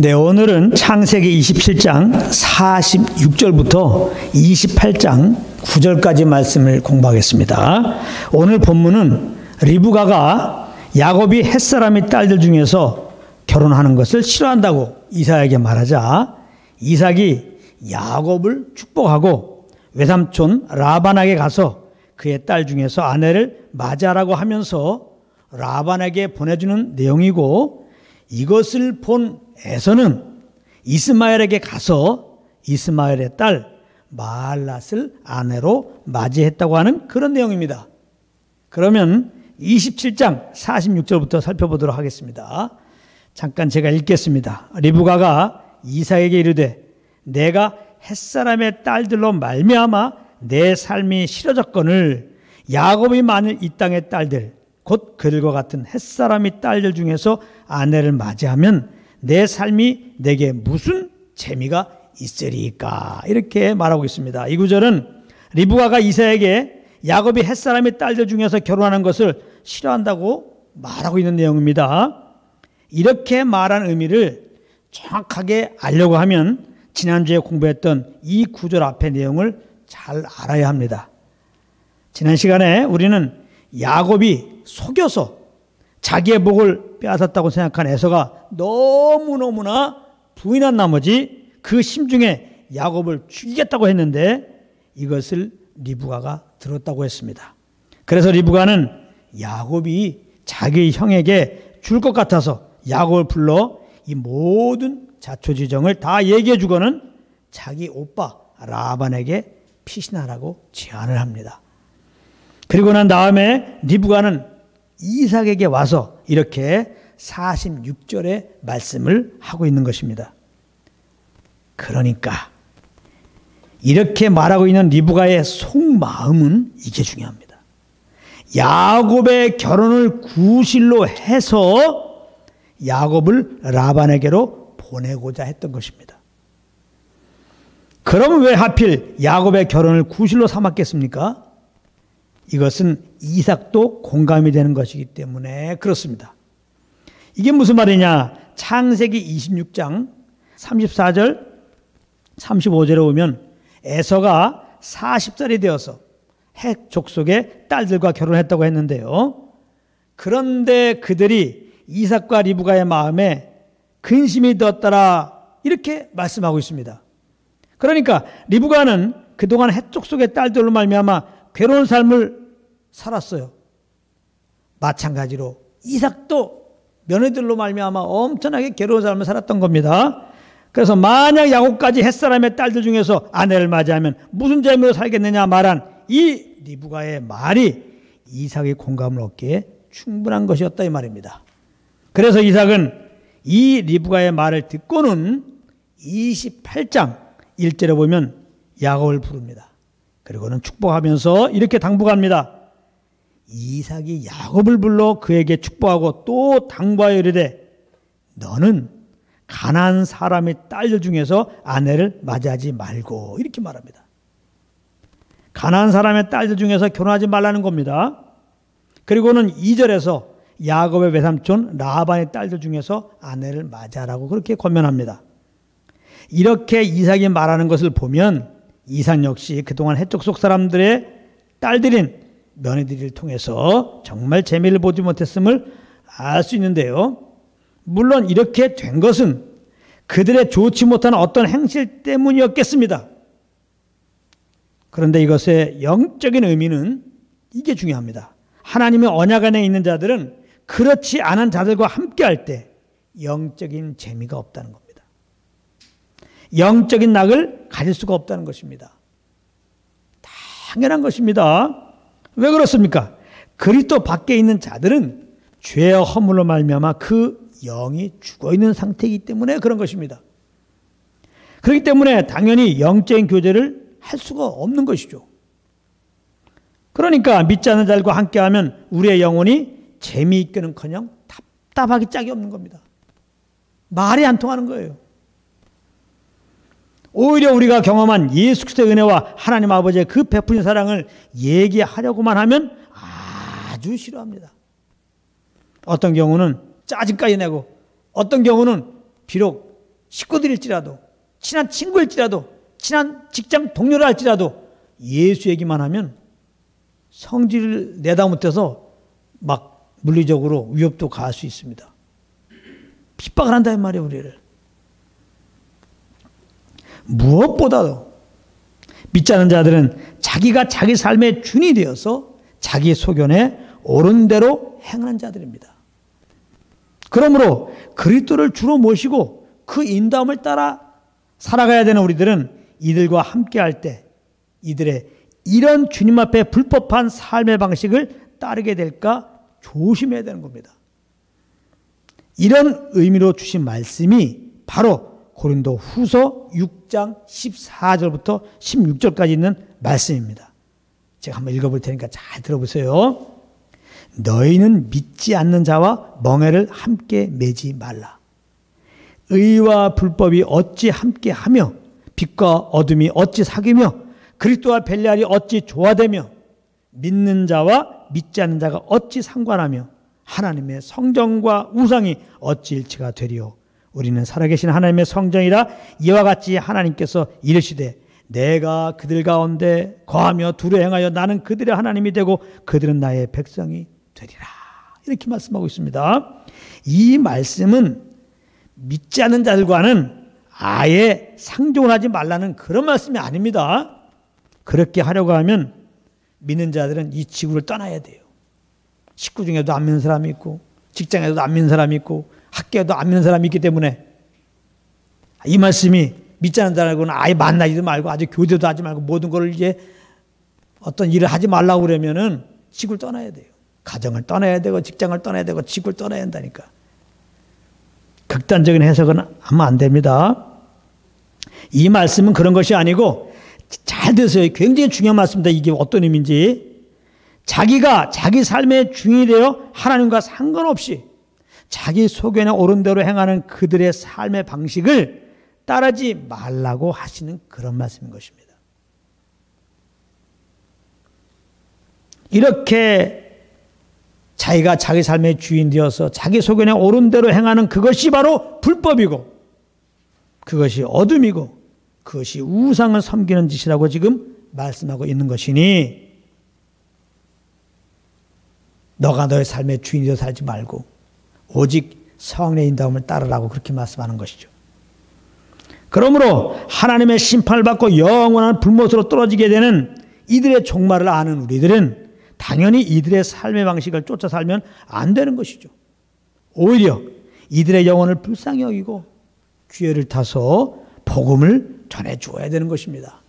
네, 오늘은 창세기 27장 46절부터 28장 9절까지 말씀을 공부하겠습니다. 오늘 본문은 리브가가 야곱이 햇사람의 딸들 중에서 결혼하는 것을 싫어한다고 이삭에게 말하자 이삭이 야곱을 축복하고 외삼촌 라반에게 가서 그의 딸 중에서 아내를 맞이하라고 하면서 라반에게 보내주는 내용이고, 이것을 본 에서는 이스마엘에게 가서 이스마엘의 딸 마할랏을 아내로 맞이했다고 하는 그런 내용입니다. 그러면 27장 46절부터 살펴보도록 하겠습니다. 잠깐 제가 읽겠습니다. 리브가가 이삭에게 이르되 내가 햇사람의 딸들로 말미암아 내 삶이 싫어졌거늘 야곱이 만일 이 땅의 딸들 곧 그들과 같은 햇사람의 딸들 중에서 아내를 맞이하면 내 삶이 내게 무슨 재미가 있으리까, 이렇게 말하고 있습니다. 이 구절은 리브가가 이삭에게 야곱이 햇사람의 딸들 중에서 결혼하는 것을 싫어한다고 말하고 있는 내용입니다. 이렇게 말한 의미를 정확하게 알려고 하면 지난주에 공부했던 이 구절 앞의 내용을 잘 알아야 합니다. 지난 시간에 우리는 야곱이 속여서 자기의 복을 빼앗았다고 생각한 에서가 너무너무나 부인한 나머지 그 심중에 야곱을 죽이겠다고 했는데 이것을 리브가가 들었다고 했습니다. 그래서 리브가는 야곱이 자기 형에게 줄 것 같아서 야곱을 불러 이 모든 자초지정을 다 얘기해 주고는 자기 오빠 라반에게 피신하라고 제안을 합니다. 그리고 난 다음에 리브가는 이삭에게 와서 이렇게 46절의 말씀을 하고 있는 것입니다. 그러니까 이렇게 말하고 있는 리브가의 속마음은 이게 중요합니다. 야곱의 결혼을 구실로 해서 야곱을 라반에게로 보내고자 했던 것입니다. 그럼 왜 하필 야곱의 결혼을 구실로 삼았겠습니까? 이것은 이삭도 공감이 되는 것이기 때문에 그렇습니다. 이게 무슨 말이냐? 창세기 26장 34절 35절에 보면 에서가 40살이 되어서 헷 족속의 딸들과 결혼했다고 했는데요. 그런데 그들이 이삭과 리브가의 마음에 근심이 되었더라, 이렇게 말씀하고 있습니다. 그러니까 리브가는 그동안 헷 족속의 딸들로 말미암아 괴로운 삶을 살았어요. 마찬가지로 이삭도 며느리들로 말미암아 엄청나게 괴로운 삶을 살았던 겁니다. 그래서 만약 야곱까지 햇사람의 딸들 중에서 아내를 맞이하면 무슨 재미로 살겠느냐 말한 이 리브가의 말이 이삭의 공감을 얻기에 충분한 것이었다, 이 말입니다. 그래서 이삭은 이 리브가의 말을 듣고는 28장 1절에 보면 야곱을 부릅니다. 그리고는 축복하면서 이렇게 당부합니다. 이삭이 야곱을 불러 그에게 축복하고 또 당부하여 이르되 너는 가나안 사람의 딸들 중에서 아내를 맞이하지 말고, 이렇게 말합니다. 가나안 사람의 딸들 중에서 결혼하지 말라는 겁니다. 그리고는 2절에서 야곱의 외삼촌 라반의 딸들 중에서 아내를 맞이하라고 그렇게 권면합니다. 이렇게 이삭이 말하는 것을 보면 이삭 역시 그동안 해쪽 속 사람들의 딸들인 며느리를 통해서 정말 재미를 보지 못했음을 알 수 있는데요. 물론 이렇게 된 것은 그들의 좋지 못한 어떤 행실 때문이었겠습니다. 그런데 이것의 영적인 의미는 이게 중요합니다. 하나님의 언약 안에 있는 자들은 그렇지 않은 자들과 함께할 때 영적인 재미가 없다는 겁니다. 영적인 낙을 가질 수가 없다는 것입니다. 당연한 것입니다. 왜 그렇습니까? 그리스도 밖에 있는 자들은 죄와 허물로 말미암아 그 영이 죽어있는 상태이기 때문에 그런 것입니다. 그렇기 때문에 당연히 영적인 교제를 할 수가 없는 것이죠. 그러니까 믿지 않는 자들과 함께하면 우리의 영혼이 재미있기는커녕 답답하기 짝이 없는 겁니다. 말이 안 통하는 거예요. 오히려 우리가 경험한 예수 그리스도의 은혜와 하나님 아버지의 그 베푸신 사랑을 얘기하려고만 하면 아주 싫어합니다. 어떤 경우는 짜증까지 내고 어떤 경우는 비록 식구들일지라도, 친한 친구일지라도, 친한 직장 동료라 할지라도 예수 얘기만 하면 성질을 내다 못해서 막 물리적으로 위협도 가할 수 있습니다. 핍박을 한다는 말이에요, 우리를. 무엇보다도 믿지 않는 자들은 자기가 자기 삶의 주인이 되어서 자기 소견에 옳은 대로 행하는 자들입니다. 그러므로 그리스도를 주로 모시고 그 인도함을 따라 살아가야 되는 우리들은 이들과 함께할 때 이들의 이런 주님 앞에 불법한 삶의 방식을 따르게 될까 조심해야 되는 겁니다. 이런 의미로 주신 말씀이 바로 고린도 후서 6장 14절부터 16절까지 있는 말씀입니다. 제가 한번 읽어볼 테니까 잘 들어보세요. 너희는 믿지 않는 자와 멍에를 함께 매지 말라. 의와 불법이 어찌 함께하며 빛과 어둠이 어찌 사귀며 그리스도와 벨리알이 어찌 조화되며 믿는 자와 믿지 않는 자가 어찌 상관하며 하나님의 성전과 우상이 어찌 일치가 되리요. 우리는 살아계신 하나님의 성전이라. 이와 같이 하나님께서 이르시되 내가 그들 가운데 거하며 두루 행하여 나는 그들의 하나님이 되고 그들은 나의 백성이 되리라. 이렇게 말씀하고 있습니다. 이 말씀은 믿지 않는 자들과는 아예 상종을 하지 말라는 그런 말씀이 아닙니다. 그렇게 하려고 하면 믿는 자들은 이 지구를 떠나야 돼요. 식구 중에도 안 믿는 사람이 있고 직장에도 안 믿는 사람이 있고 학교에도 안 믿는 사람이 있기 때문에 이 말씀이 믿지 않는 자들하고는 아예 만나지도 말고 아주 교제도 하지 말고 모든 걸 이제 어떤 일을 하지 말라고 그러면은 지구를 떠나야 돼요. 가정을 떠나야 되고 직장을 떠나야 되고 지구를 떠나야 한다니까. 극단적인 해석은 하면 안 됩니다. 이 말씀은 그런 것이 아니고 잘 들으세요. 굉장히 중요한 말씀입니다. 이게 어떤 의미인지. 자기가 자기 삶의 주인이 되어 하나님과 상관없이 자기 소견에 옳은 대로 행하는 그들의 삶의 방식을 따르지 말라고 하시는 그런 말씀인 것입니다. 이렇게 자기가 자기 삶의 주인 되어서 자기 소견에 옳은 대로 행하는 그것이 바로 불법이고 그것이 어둠이고 그것이 우상을 섬기는 짓이라고 지금 말씀하고 있는 것이니 너가 너의 삶의 주인이 되어 살지 말고 오직 성령의 인도함을 따르라고 그렇게 말씀하는 것이죠. 그러므로 하나님의 심판을 받고 영원한 불못으로 떨어지게 되는 이들의 종말을 아는 우리들은 당연히 이들의 삶의 방식을 쫓아 살면 안 되는 것이죠. 오히려 이들의 영혼을 불쌍히 여기고 기회를 타서 복음을 전해 주어야 되는 것입니다.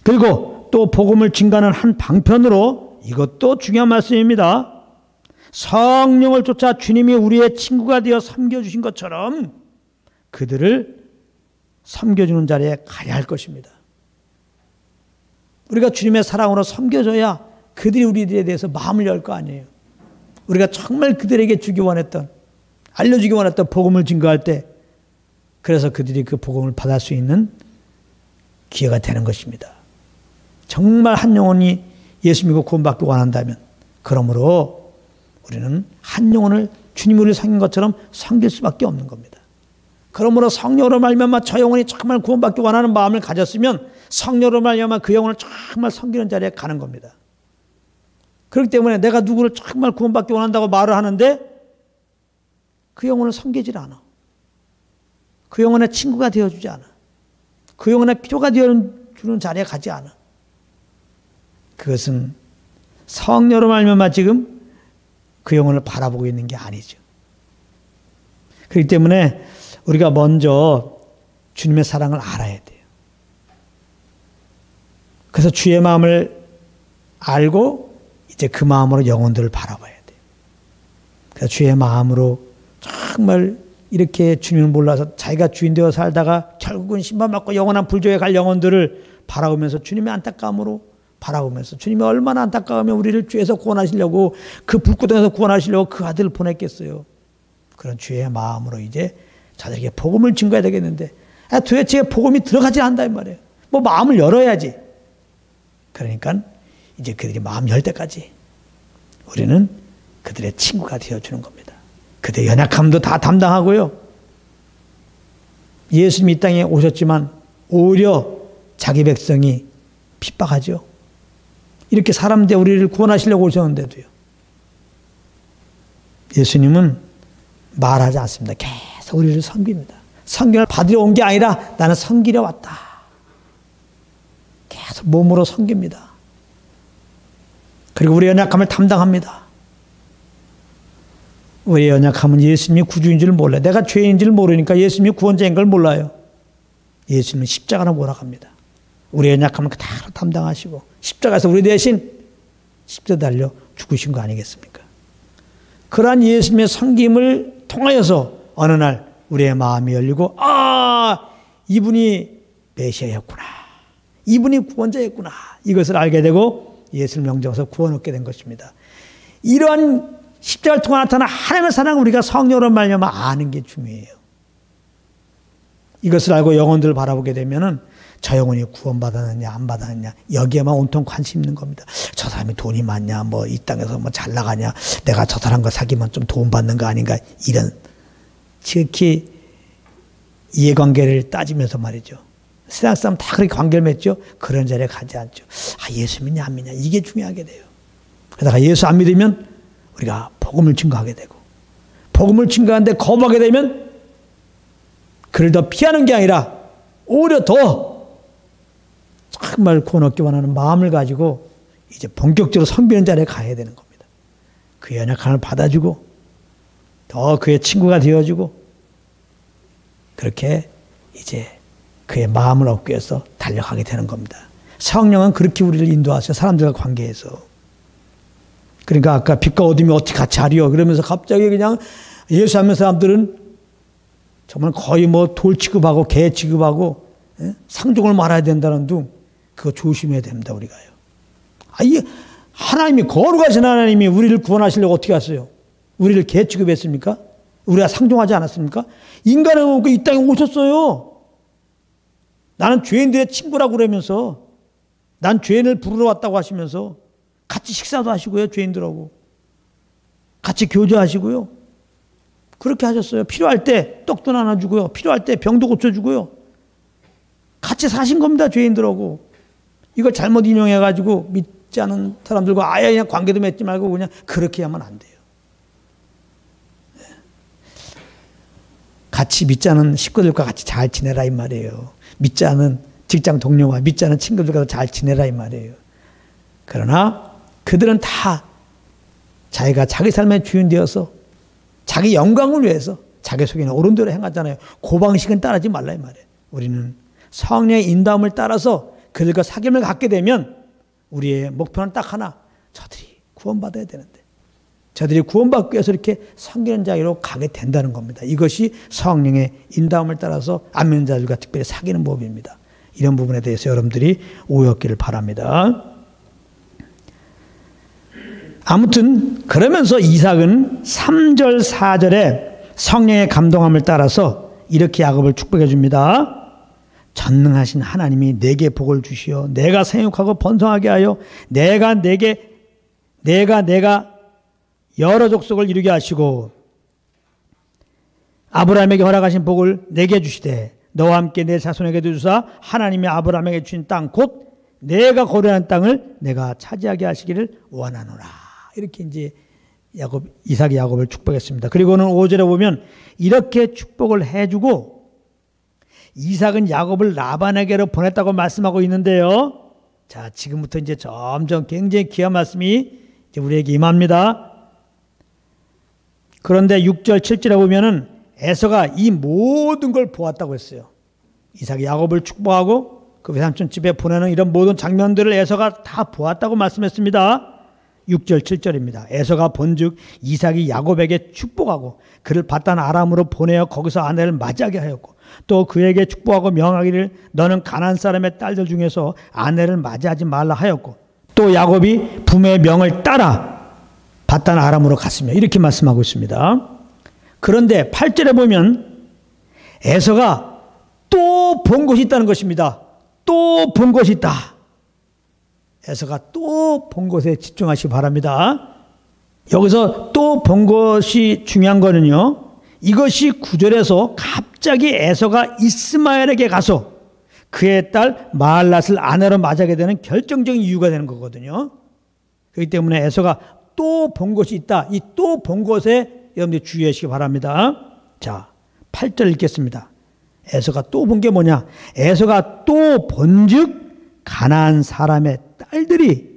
그리고 또 복음을 증가하는 한 방편으로 이것도 중요한 말씀입니다. 성령을 쫓아 주님이 우리의 친구가 되어 섬겨주신 것처럼 그들을 섬겨주는 자리에 가야 할 것입니다. 우리가 주님의 사랑으로 섬겨줘야 그들이 우리들에 대해서 마음을 열 거 아니에요. 우리가 정말 그들에게 주기 원했던, 알려주기 원했던 복음을 증거할 때 그래서 그들이 그 복음을 받을 수 있는 기회가 되는 것입니다. 정말 한 영혼이 예수 믿고 구원받기 원한다면 그러므로 우리는 한 영혼을 주님 우리를 섬긴 것처럼 섬길 수밖에 없는 겁니다. 그러므로 성령으로 말미암아 저 영혼이 정말 구원받기 원하는 마음을 가졌으면 성령으로 말미암아 그 영혼을 정말 섬기는 자리에 가는 겁니다. 그렇기 때문에 내가 누구를 정말 구원받기 원한다고 말을 하는데 그 영혼을 섬기질 않아. 그 영혼의 친구가 되어주지 않아. 그 영혼의 필요가 되어주는 자리에 가지 않아. 그것은 성령으로 말미암아 지금 그 영혼을 바라보고 있는 게 아니죠. 그렇기 때문에 우리가 먼저 주님의 사랑을 알아야 돼요. 그래서 주의 마음을 알고 이제 그 마음으로 영혼들을 바라봐야 돼요. 그래서 주의 마음으로 정말 이렇게 주님을 몰라서 자기가 주인 되어 살다가 결국은 심판받고 영원한 불조에 갈 영혼들을 바라보면서 주님의 안타까움으로 바라보면서 주님이 얼마나 안타까우면 우리를 죄에서 구원하시려고 그 불구덩에서 구원하시려고 그 아들을 보냈겠어요. 그런 주의 마음으로 이제 자들에게 복음을 증거해야 되겠는데 도대체 복음이 들어가지 않는다 이 말이에요. 뭐 마음을 열어야지. 그러니까 이제 그들이 마음 열 때까지 우리는 그들의 친구가 되어주는 겁니다. 그들의 연약함도 다 담당하고요. 예수님이 이 땅에 오셨지만 오히려 자기 백성이 핍박하죠. 이렇게 사람들 우리를 구원하시려고 오셨는데도요. 예수님은 말하지 않습니다. 계속 우리를 섬깁니다. 섬김을 받으러 온 게 아니라 나는 섬기려 왔다. 계속 몸으로 섬깁니다. 그리고 우리의 연약함을 담당합니다. 우리의 연약함은 예수님이 구주인 줄 몰라요. 내가 죄인 줄 모르니까 예수님이 구원자인 걸 몰라요. 예수님은 십자가로 몰아갑니다. 우리의 연약함을 그대로 담당하시고 십자가에서 우리 대신 십자가 달려 죽으신 거 아니겠습니까? 그러한 예수님의 섬김을 통하여서 어느 날 우리의 마음이 열리고 이분이 메시아였구나. 이분이 구원자였구나. 이것을 알게 되고 예수를 영접해서 구원 얻게 된 것입니다. 이러한 십자가를 통해 나타난 하나님의 사랑을 우리가 성령으로 말미암아 아는 게 중요해요. 이것을 알고 영혼들을 바라보게 되면은 저 영혼이 구원받았느냐 안 받았느냐 여기에만 온통 관심 있는 겁니다. 저 사람이 돈이 많냐 뭐 이 땅에서 뭐 잘 나가냐 내가 저 사람과 사귀면 좀 도움 받는 거 아닌가 이런 지극히 이해관계를 따지면서 말이죠. 세상 사람 다 그렇게 관계를 맺죠. 그런 자리에 가지 않죠. 예수 믿냐 안 믿냐 이게 중요하게 돼요. 그러다가 예수 안 믿으면 우리가 복음을 증거하게 되고 복음을 증거하는데 거부하게 되면 그를 더 피하는 게 아니라 오히려 더 정말 구원 얻기 원하는 마음을 가지고 이제 본격적으로 섬기는 자리에 가야 되는 겁니다. 그의 연약함을 받아주고 더 그의 친구가 되어주고 그렇게 이제 그의 마음을 얻기 위해서 달려가게 되는 겁니다. 성령은 그렇게 우리를 인도하세요. 사람들과 관계에서. 그러니까 아까 빛과 어둠이 어떻게 같이 하리요 그러면서 갑자기 그냥 예수 하는 사람들은 정말 거의 뭐 돌 취급하고 개 취급하고 상종을 말아야 된다는 둥 그거 조심해야 됩니다. 우리가요. 하나님이 거룩하신 하나님이 우리를 구원하시려고 어떻게 하세요? 우리를 개 취급했습니까? 우리가 상종하지 않았습니까? 인간을 먹고 이 땅에 오셨어요. 나는 죄인들의 친구라고 그러면서 난 죄인을 부르러 왔다고 하시면서 같이 식사도 하시고요. 죄인들하고 같이 교제하시고요. 그렇게 하셨어요. 필요할 때 떡도 나눠주고요. 필요할 때 병도 고쳐주고요. 같이 사신 겁니다. 죄인들하고. 이걸 잘못 인용해가지고 믿지 않은 사람들과 아예 그냥 관계도 맺지 말고 그냥 그렇게 하면 안 돼요. 같이 믿지 않은 식구들과 같이 잘 지내라 이 말이에요. 믿지 않은 직장 동료와 믿지 않은 친구들과 잘 지내라 이 말이에요. 그러나 그들은 다 자기가 자기 삶의 주인 되어서 자기 영광을 위해서 자기 속에는 옳은 대로 행하잖아요. 그 방식은 따르지 말라 이 말이에요. 우리는 성령의 인도함을 따라서 그들과 사귐을 갖게 되면 우리의 목표는 딱 하나. 저들이 구원받아야 되는데 저들이 구원받기 위해서 이렇게 섬기는 자리로 가게 된다는 겁니다. 이것이 성령의 인도함을 따라서 안 믿는 자들과 특별히 사귀는 법입니다. 이런 부분에 대해서 여러분들이 오해없기를 바랍니다. 아무튼 그러면서 이삭은 3절 4절에 성령의 감동함을 따라서 이렇게 야곱을 축복해 줍니다. 전능하신 하나님이 내게 복을 주시어 내가 생육하고 번성하게 하여 내가 여러 족속을 이루게 하시고 아브라함에게 허락하신 복을 내게 주시되 너와 함께 내 자손에게도 주사 하나님이 아브라함에게 주신 땅 곧 내가 거류한 땅을 내가 차지하게 하시기를 원하노라. 이렇게 이제 이삭이 야곱을 축복했습니다. 그리고는 5절에 보면 이렇게 축복을 해주고 이삭은 야곱을 라반에게로 보냈다고 말씀하고 있는데요. 자, 지금부터 이제 점점 굉장히 귀한 말씀이 이제 우리에게 임합니다. 그런데 6절, 7절에 보면은 에서가 이 모든 걸 보았다고 했어요. 이삭이 야곱을 축복하고 그 외삼촌 집에 보내는 이런 모든 장면들을 에서가 다 보았다고 말씀했습니다. 6절, 7절입니다. 에서가 본즉 이삭이 야곱에게 축복하고 그를 바단 아람으로 보내어 거기서 아내를 맞이하게 하였고 또 그에게 축복하고 명하기를 너는 가나안 사람의 딸들 중에서 아내를 맞이하지 말라 하였고 또 야곱이 부모의 명을 따라 바단 아람으로 갔으며 이렇게 말씀하고 있습니다. 그런데 8절에 보면 에서가 또 본 것이 있다는 것입니다. 또 본 것이 있다. 에서가 또 본 것에 집중하시기 바랍니다. 여기서 또 본 것이 중요한 거는요. 이것이 9절에서 갑자기 에서가 이스마엘에게 가서 그의 딸 마할랏을 아내로 맞이하게 되는 결정적인 이유가 되는 거거든요. 그렇기 때문에 에서가 또 본 것이 있다. 이 또 본 것에 여러분들이 주의하시기 바랍니다. 자, 8절 읽겠습니다. 에서가 또 본 게 뭐냐? 에서가 또 본즉 가나안 사람의 딸들이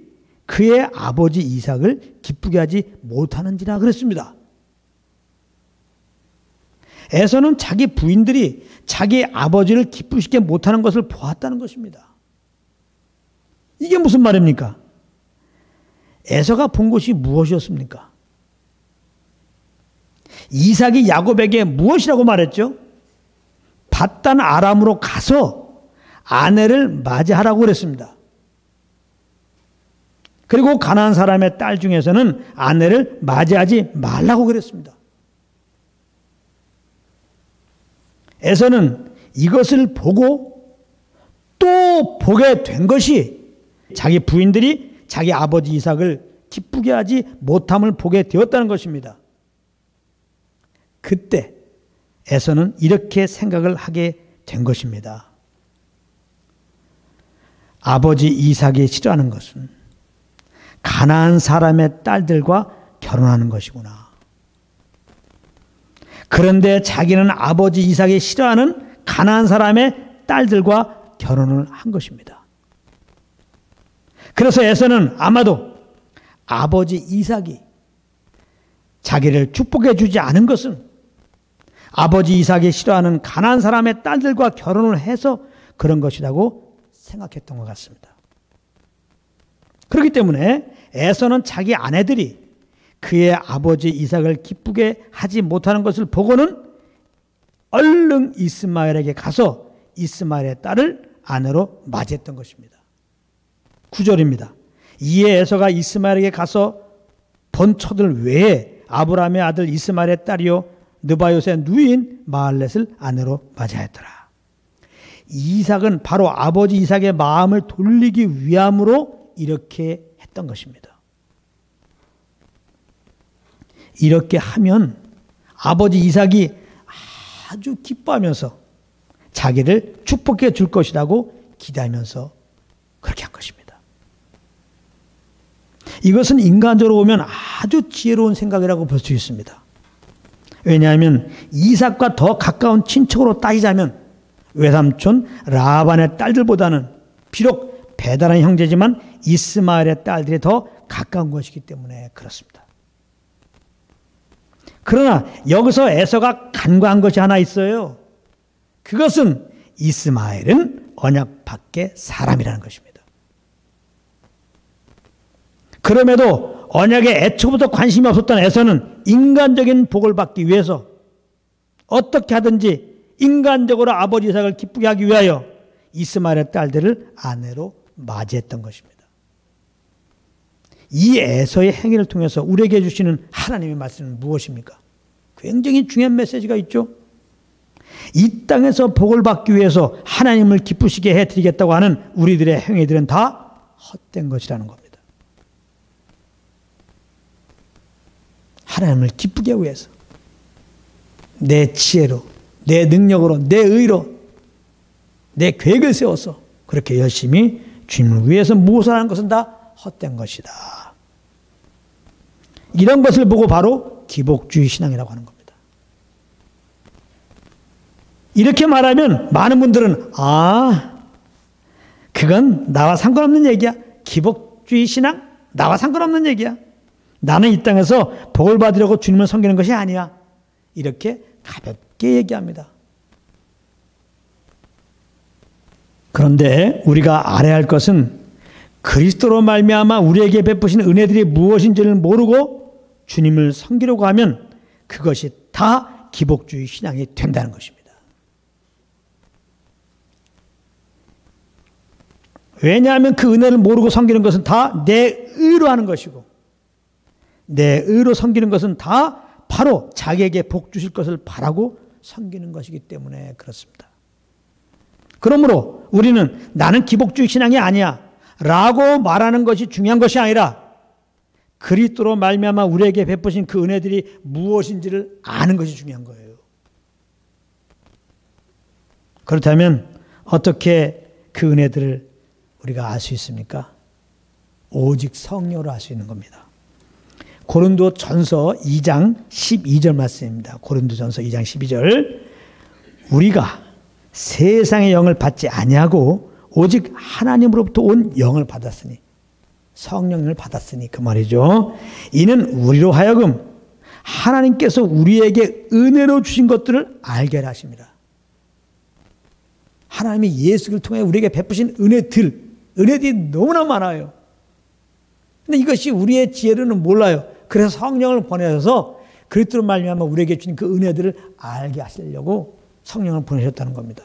그의 아버지 이삭을 기쁘게 하지 못하는지라 그랬습니다. 에서는 자기 부인들이 자기 아버지를 기쁘시게 못하는 것을 보았다는 것입니다. 이게 무슨 말입니까? 에서가 본 것이 무엇이었습니까? 이삭이 야곱에게 무엇이라고 말했죠? 밧단 아람으로 가서 아내를 맞이하라고 그랬습니다. 그리고 가나안 사람의 딸 중에서는 아내를 맞이하지 말라고 그랬습니다. 에서는 이것을 보고 또 보게 된 것이 자기 부인들이 자기 아버지 이삭을 기쁘게 하지 못함을 보게 되었다는 것입니다. 그때 에서는 이렇게 생각을 하게 된 것입니다. 아버지 이삭이 싫어하는 것은 가나안 사람의 딸들과 결혼하는 것이구나. 그런데 자기는 아버지 이삭이 싫어하는 가나안 사람의 딸들과 결혼을 한 것입니다. 그래서 에서는 아마도 아버지 이삭이 자기를 축복해 주지 않은 것은 아버지 이삭이 싫어하는 가나안 사람의 딸들과 결혼을 해서 그런 것이라고 생각했던 것 같습니다. 그렇기 때문에 에서는 자기 아내들이 그의 아버지 이삭을 기쁘게 하지 못하는 것을 보고는 얼른 이스마엘에게 가서 이스마엘의 딸을 아내로 맞이했던 것입니다. 9절입니다. 이에 에서가 이스마엘에게 가서 본 처들 외에 아브라함의 아들 이스마엘의 딸이요 느바요스의 누이인 마할렛을 아내로 맞이하였더라. 이삭은 바로 아버지 이삭의 마음을 돌리기 위함으로 이렇게 했던 것입니다. 이렇게 하면 아버지 이삭이 아주 기뻐하면서 자기를 축복해 줄 것이라고 기대하면서 그렇게 한 것입니다. 이것은 인간적으로 보면 아주 지혜로운 생각이라고 볼 수 있습니다. 왜냐하면 이삭과 더 가까운 친척으로 따지자면 외삼촌 라반의 딸들보다는 비록 배다른 형제지만 이스마엘의 딸들이 더 가까운 것이기 때문에 그렇습니다. 그러나 여기서 에서가 간과한 것이 하나 있어요. 그것은 이스마엘은 언약 밖의 사람이라는 것입니다. 그럼에도 언약에 애초부터 관심이 없었던 에서는 인간적인 복을 받기 위해서 어떻게 하든지 인간적으로 아버지 이삭을 기쁘게 하기 위하여 이스마엘의 딸들을 아내로 맞이했던 것입니다. 이 에서의 행위를 통해서 우리에게 주시는 하나님의 말씀은 무엇입니까? 굉장히 중요한 메시지가 있죠. 이 땅에서 복을 받기 위해서 하나님을 기쁘시게 해드리겠다고 하는 우리들의 행위들은 다 헛된 것이라는 겁니다. 하나님을 기쁘게 하기 위해서 내 지혜로, 내 능력으로, 내 의로, 내 계획을 세워서 그렇게 열심히 주님을 위해서 무엇을 하는 것은 다 헛된 것이다. 이런 것을 보고 바로 기복주의 신앙이라고 하는 겁니다. 이렇게 말하면 많은 분들은 그건 나와 상관없는 얘기야. 기복주의 신앙? 나와 상관없는 얘기야. 나는 이 땅에서 복을 받으려고 주님을 섬기는 것이 아니야. 이렇게 가볍게 얘기합니다. 그런데 우리가 알아야 할 것은 그리스도로 말미암아 우리에게 베푸신 은혜들이 무엇인지를 모르고 주님을 섬기려고 하면 그것이 다 기복주의 신앙이 된다는 것입니다. 왜냐하면 그 은혜를 모르고 섬기는 것은 다 내 의로 하는 것이고 내 의로 섬기는 것은 다 바로 자기에게 복 주실 것을 바라고 섬기는 것이기 때문에 그렇습니다. 그러므로 우리는 나는 기복주의 신앙이 아니야 라고 말하는 것이 중요한 것이 아니라 그리스도로 말미암아 우리에게 베푸신 그 은혜들이 무엇인지를 아는 것이 중요한 거예요. 그렇다면 어떻게 그 은혜들을 우리가 알 수 있습니까? 오직 성령으로 알 수 있는 겁니다. 고린도전서 2장 12절 말씀입니다. 고린도전서 2장 12절. 우리가 세상의 영을 받지 아니하고 오직 하나님으로부터 온 영을 받았으니, 성령을 받았으니 그 말이죠. 이는 우리로 하여금 하나님께서 우리에게 은혜로 주신 것들을 알게 하십니다. 하나님이 예수를 통해 우리에게 베푸신 은혜들이 너무나 많아요. 근데 이것이 우리의 지혜로는 몰라요. 그래서 성령을 보내셔서 그리스도로 말미암아 우리에게 주신 그 은혜들을 알게 하시려고 성령을 보내셨다는 겁니다.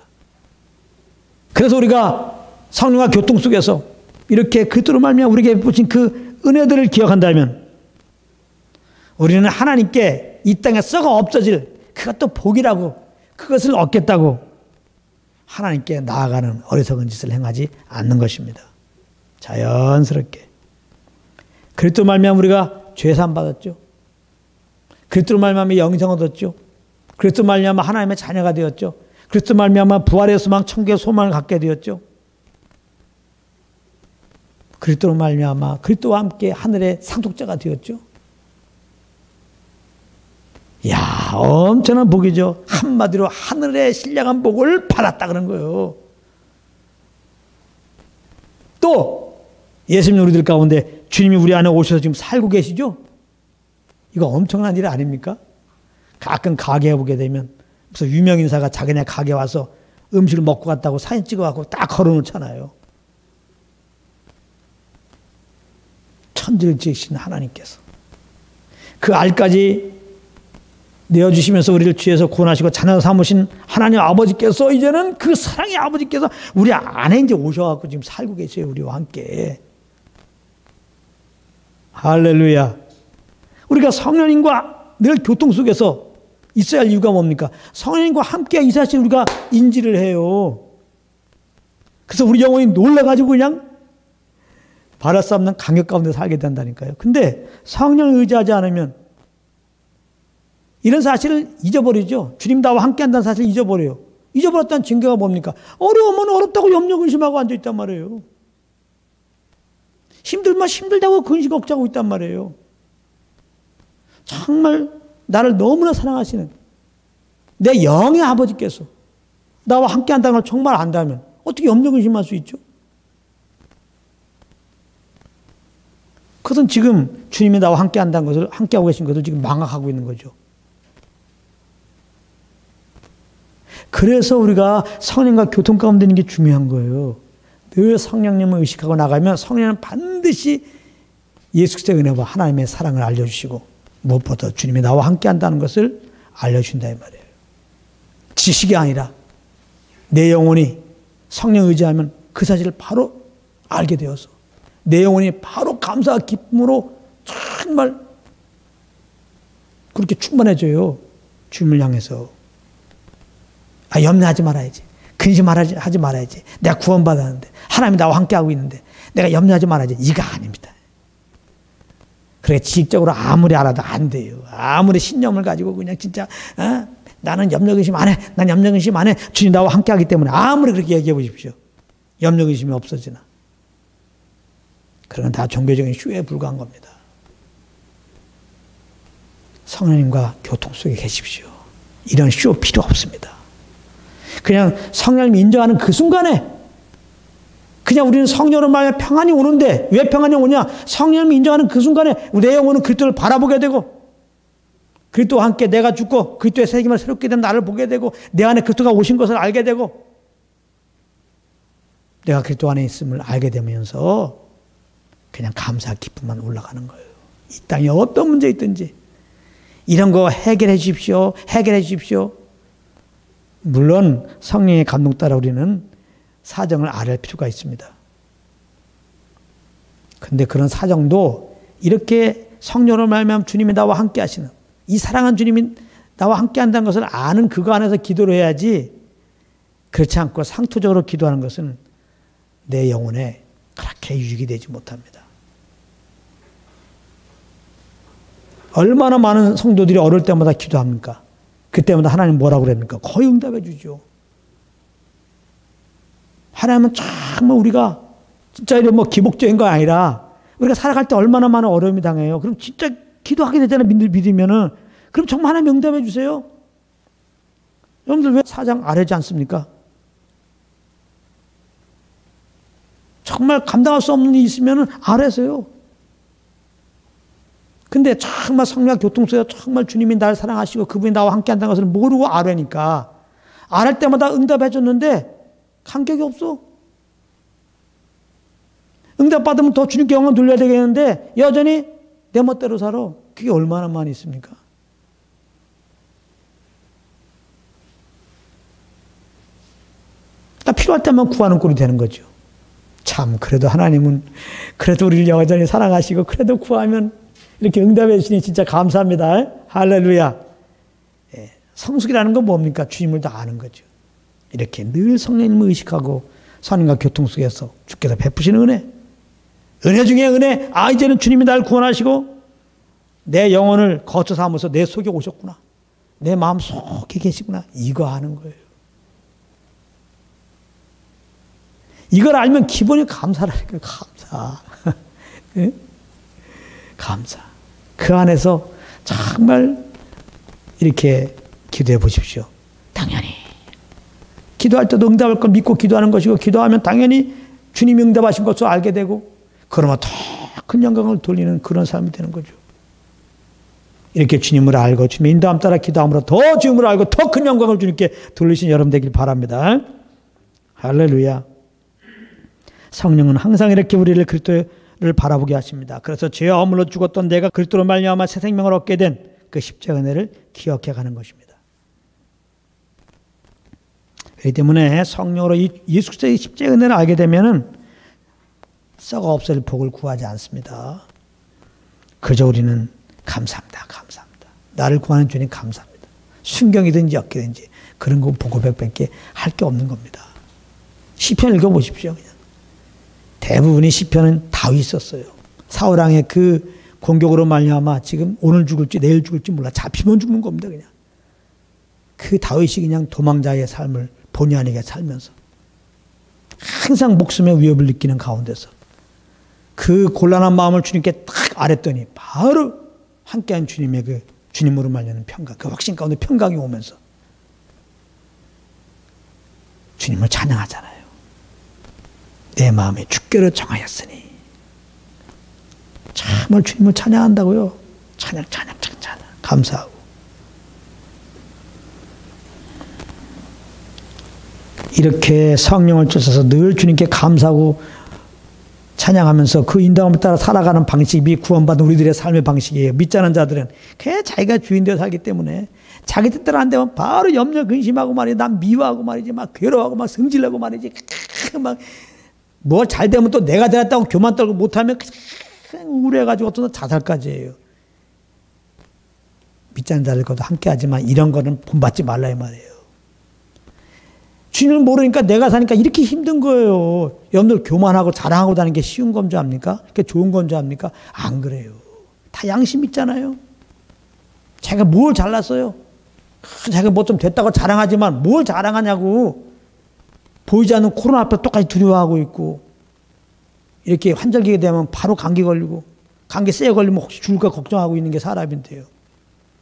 그래서 우리가 성령과 교통 속에서 이렇게 그리스도로 말미암아 우리에게 베푸신 그 은혜들을 기억한다면 우리는 하나님께 이 땅에 썩어 없어질 그것도 복이라고, 그것을 얻겠다고 하나님께 나아가는 어리석은 짓을 행하지 않는 것입니다. 자연스럽게. 그리스도 말미암아 우리가 죄사함 받았죠. 그리스도 말미암아 영생 얻었죠. 그리스도 말미암아 하나님의 자녀가 되었죠. 그리스도 말미암아 부활의 소망, 천국의 소망을 갖게 되었죠. 그리스도로 말미암아 그리스도와 함께 하늘의 상속자가 되었죠. 이야, 엄청난 복이죠. 한마디로 하늘의 신령한 복을 받았다 그런 거예요. 또 예수님 우리들 가운데 주님이 우리 안에 오셔서 지금 살고 계시죠? 이거 엄청난 일 아닙니까? 가끔 가게에 보게 되면 무슨 유명 인사가 자기네 가게 와서 음식을 먹고 갔다고 사진 찍어갖고 딱 걸어놓잖아요. 천지를 지으신 하나님께서 그 알까지 내어주시면서 우리를 죄에서 구원하시고 자녀 삼으신 하나님 아버지께서 이제는 그 사랑의 아버지께서 우리 안에 이제 오셔갖고 지금 살고 계세요. 우리와 함께. 할렐루야. 우리가 성령님과 늘 교통 속에서 있어야 할 이유가 뭡니까? 성령님과 함께 이 사실 우리가 인지를 해요. 그래서 우리 영혼이 놀라가지고 그냥 바랄 수 없는 감격 가운데 살게 된다니까요. 근데 성령을 의지하지 않으면 이런 사실을 잊어버리죠. 주님 나와 함께 한다는 사실을 잊어버려요. 잊어버렸다는 증거가 뭡니까? 어려우면 어렵다고 염려 근심하고 앉아있단 말이에요. 힘들면 힘들다고 근심 걱정하고 있단 말이에요. 정말 나를 너무나 사랑하시는 내 영의 아버지께서 나와 함께 한다는 걸 정말 안다면 어떻게 염려 근심할 수 있죠? 그것은 지금 주님이 나와 함께 한다는 것을, 함께하고 계신 것을 지금 망각하고 있는 거죠. 그래서 우리가 성령과 교통 가운데 있는 게 중요한 거예요. 늘 성령님을 의식하고 나가면 성령은 반드시 예수 그리스도의 은혜와 하나님의 사랑을 알려주시고 무엇보다 주님이 나와 함께 한다는 것을 알려주신다 이 말이에요. 지식이 아니라 내 영혼이 성령 의지하면 그 사실을 바로 알게 되어서 내 영혼이 바로 감사와 기쁨으로 정말 그렇게 충만해져요. 주님을 향해서. 염려하지 말아야지. 근심하지 말아야지. 내가 구원받았는데 하나님이 나와 함께하고 있는데 내가 염려하지 말아야지. 이거 아닙니다. 그래 지식적으로 아무리 알아도 안 돼요. 아무리 신념을 가지고 그냥 진짜 나는 염려 근심 안 해. 난 염려 근심 안 해. 주님 나와 함께하기 때문에 아무리 그렇게 얘기해 보십시오. 염려 근심이 없어지나. 그건 다 종교적인 쇼에 불과한 겁니다. 성령님과 교통 속에 계십시오. 이런 쇼 필요 없습니다. 그냥 성령님 인정하는 그 순간에 그냥 우리는 성령으로 말하면 평안이 오는데 왜 평안이 오냐? 성령님이 인정하는 그 순간에 내 영혼은 그리스도를 바라보게 되고 그리스도와 함께 내가 죽고 그리스도의 새김을 새롭게 된 나를 보게 되고 내 안에 그리스도가 오신 것을 알게 되고 내가 그리스도 안에 있음을 알게 되면서 그냥 감사 기쁨만 올라가는 거예요. 이 땅에 어떤 문제 있든지 이런 거 해결해 주십시오. 해결해 주십시오. 물론 성령의 감동 따라 우리는 사정을 알을 필요가 있습니다. 그런데 그런 사정도 이렇게 성령으로 말미암아 주님이 나와 함께 하시는 이 사랑한 주님이 나와 함께 한다는 것을 아는 그거 안에서 기도를 해야지 그렇지 않고 상투적으로 기도하는 것은 내 영혼에 그렇게 유익이 되지 못합니다. 얼마나 많은 성도들이 어릴 때마다 기도합니까? 그때마다 하나님 뭐라고 그럽니까? 거의 응답해 주죠. 하나님은 정말 우리가 진짜 이런 뭐 기복적인 거 아니라 우리가 살아갈 때 얼마나 많은 어려움이 당해요. 그럼 진짜 기도하게 되잖아요. 믿으면은. 그럼 정말 하나님 응답해 주세요. 여러분들 왜 사장 아뢰지 않습니까? 정말 감당할 수 없는 일이 있으면은 아뢰세요. 근데 정말 성령 교통속에서 정말 주님이 나를 사랑하시고 그분이 나와 함께 한다는 것을 모르고 아뢰니까 아뢰 때마다 응답해 줬는데 감격이 없어. 응답 받으면 더 주님께 영광 돌려야 되겠는데 여전히 내 멋대로 살아. 그게 얼마나 많이 있습니까? 딱 필요할 때만 구하는 꼴이 되는 거죠. 참 그래도 하나님은 그래도 우리를 여전히 사랑하시고 그래도 구하면 이렇게 응답해 주시니 진짜 감사합니다. 할렐루야. 예, 성숙이라는 건 뭡니까? 주님을 다 아는 거죠. 이렇게 늘 성령님을 의식하고 성령과 교통 속에서 주께서 베푸시는 은혜. 은혜 중에 은혜. 아, 이제는 주님이 나를 구원하시고 내 영혼을 거쳐 삼아서 내 속에 오셨구나. 내 마음 속에 계시구나. 이거 아는 거예요. 이걸 알면 기본이 감사라니까요. 감사. 네? 감사. 그 안에서 정말 이렇게 기도해 보십시오. 당연히. 기도할 때도 응답할 걸 믿고 기도하는 것이고 기도하면 당연히 주님이 응답하신 것을 알게 되고 그러면 더 큰 영광을 돌리는 그런 삶이 되는 거죠. 이렇게 주님을 알고 주님의 인도함 따라 기도함으로 더 주님을 알고 더 큰 영광을 주님께 돌리신 여러분 되길 바랍니다. 할렐루야. 성령은 항상 이렇게 우리를 그리스도를 바라보게 하십니다. 그래서 죄와 허물로 죽었던 내가 그리스도로 말미암아 새 생명을 얻게 된 그 십자가 은혜를 기억해 가는 것입니다. 그렇기 때문에 성령으로 예수 그리스도의 십자가 은혜를 알게 되면은 썩어 없을 복을 구하지 않습니다. 그저 우리는 감사합니다. 감사합니다. 나를 구하는 주님 감사합니다. 순경이든지 역기든지 그런 거 보고 백밖에 할 게 없는 겁니다. 시편 읽어보십시오. 그냥. 대부분의 시편은 다윗이 썼어요. 사울 왕의 그 공격으로 말미암아 지금 오늘 죽을지 내일 죽을지 몰라. 잡히면 죽는 겁니다. 그냥. 그 다윗이 그냥 도망자의 삶을 본의 아니게 살면서 항상 목숨의 위협을 느끼는 가운데서 그 곤란한 마음을 주님께 딱 아랬더니 바로 함께한 주님의 그 주님으로 말미암은 평강, 그 확신 가운데 평강이 오면서 주님을 찬양하잖아요. 내 마음에 주께로 정하였으니 정말 주님을 찬양한다고요. 찬양 감사하고 이렇게 성령을 쫓아서 늘 주님께 감사하고 찬양하면서 그 인도함을 따라 살아가는 방식이 구원받은 우리들의 삶의 방식이에요. 믿지 않은 자들은 그냥 자기가 주인되어 살기 때문에 자기 뜻대로 안 되면 바로 염려 근심하고 말이지, 난 미워하고 말이지, 막 괴로워하고 막 성질내고 말이지, 막 뭐 잘 되면 또 내가 되었다고 교만 떨고 못하면 우울해가지고 어떤 자살까지 해요. 믿지 않는 자들과도 함께하지만 이런 거는 본받지 말라 이 말이에요. 주님을 모르니까 내가 사니까 이렇게 힘든 거예요. 여러분들 교만하고 자랑하고 다니는 게 쉬운 건 줄 압니까? 그게 좋은 건 줄 압니까? 안 그래요. 다 양심 있잖아요. 자기가 뭘 잘났어요? 자기가 뭐 좀 됐다고 자랑하지만 뭘 자랑하냐고. 보이지 않는 코로나 앞에 똑같이 두려워하고 있고 이렇게 환절기가 되면 바로 감기 걸리고 감기 세게 걸리면 혹시 죽을까 걱정하고 있는 게 사람인데요.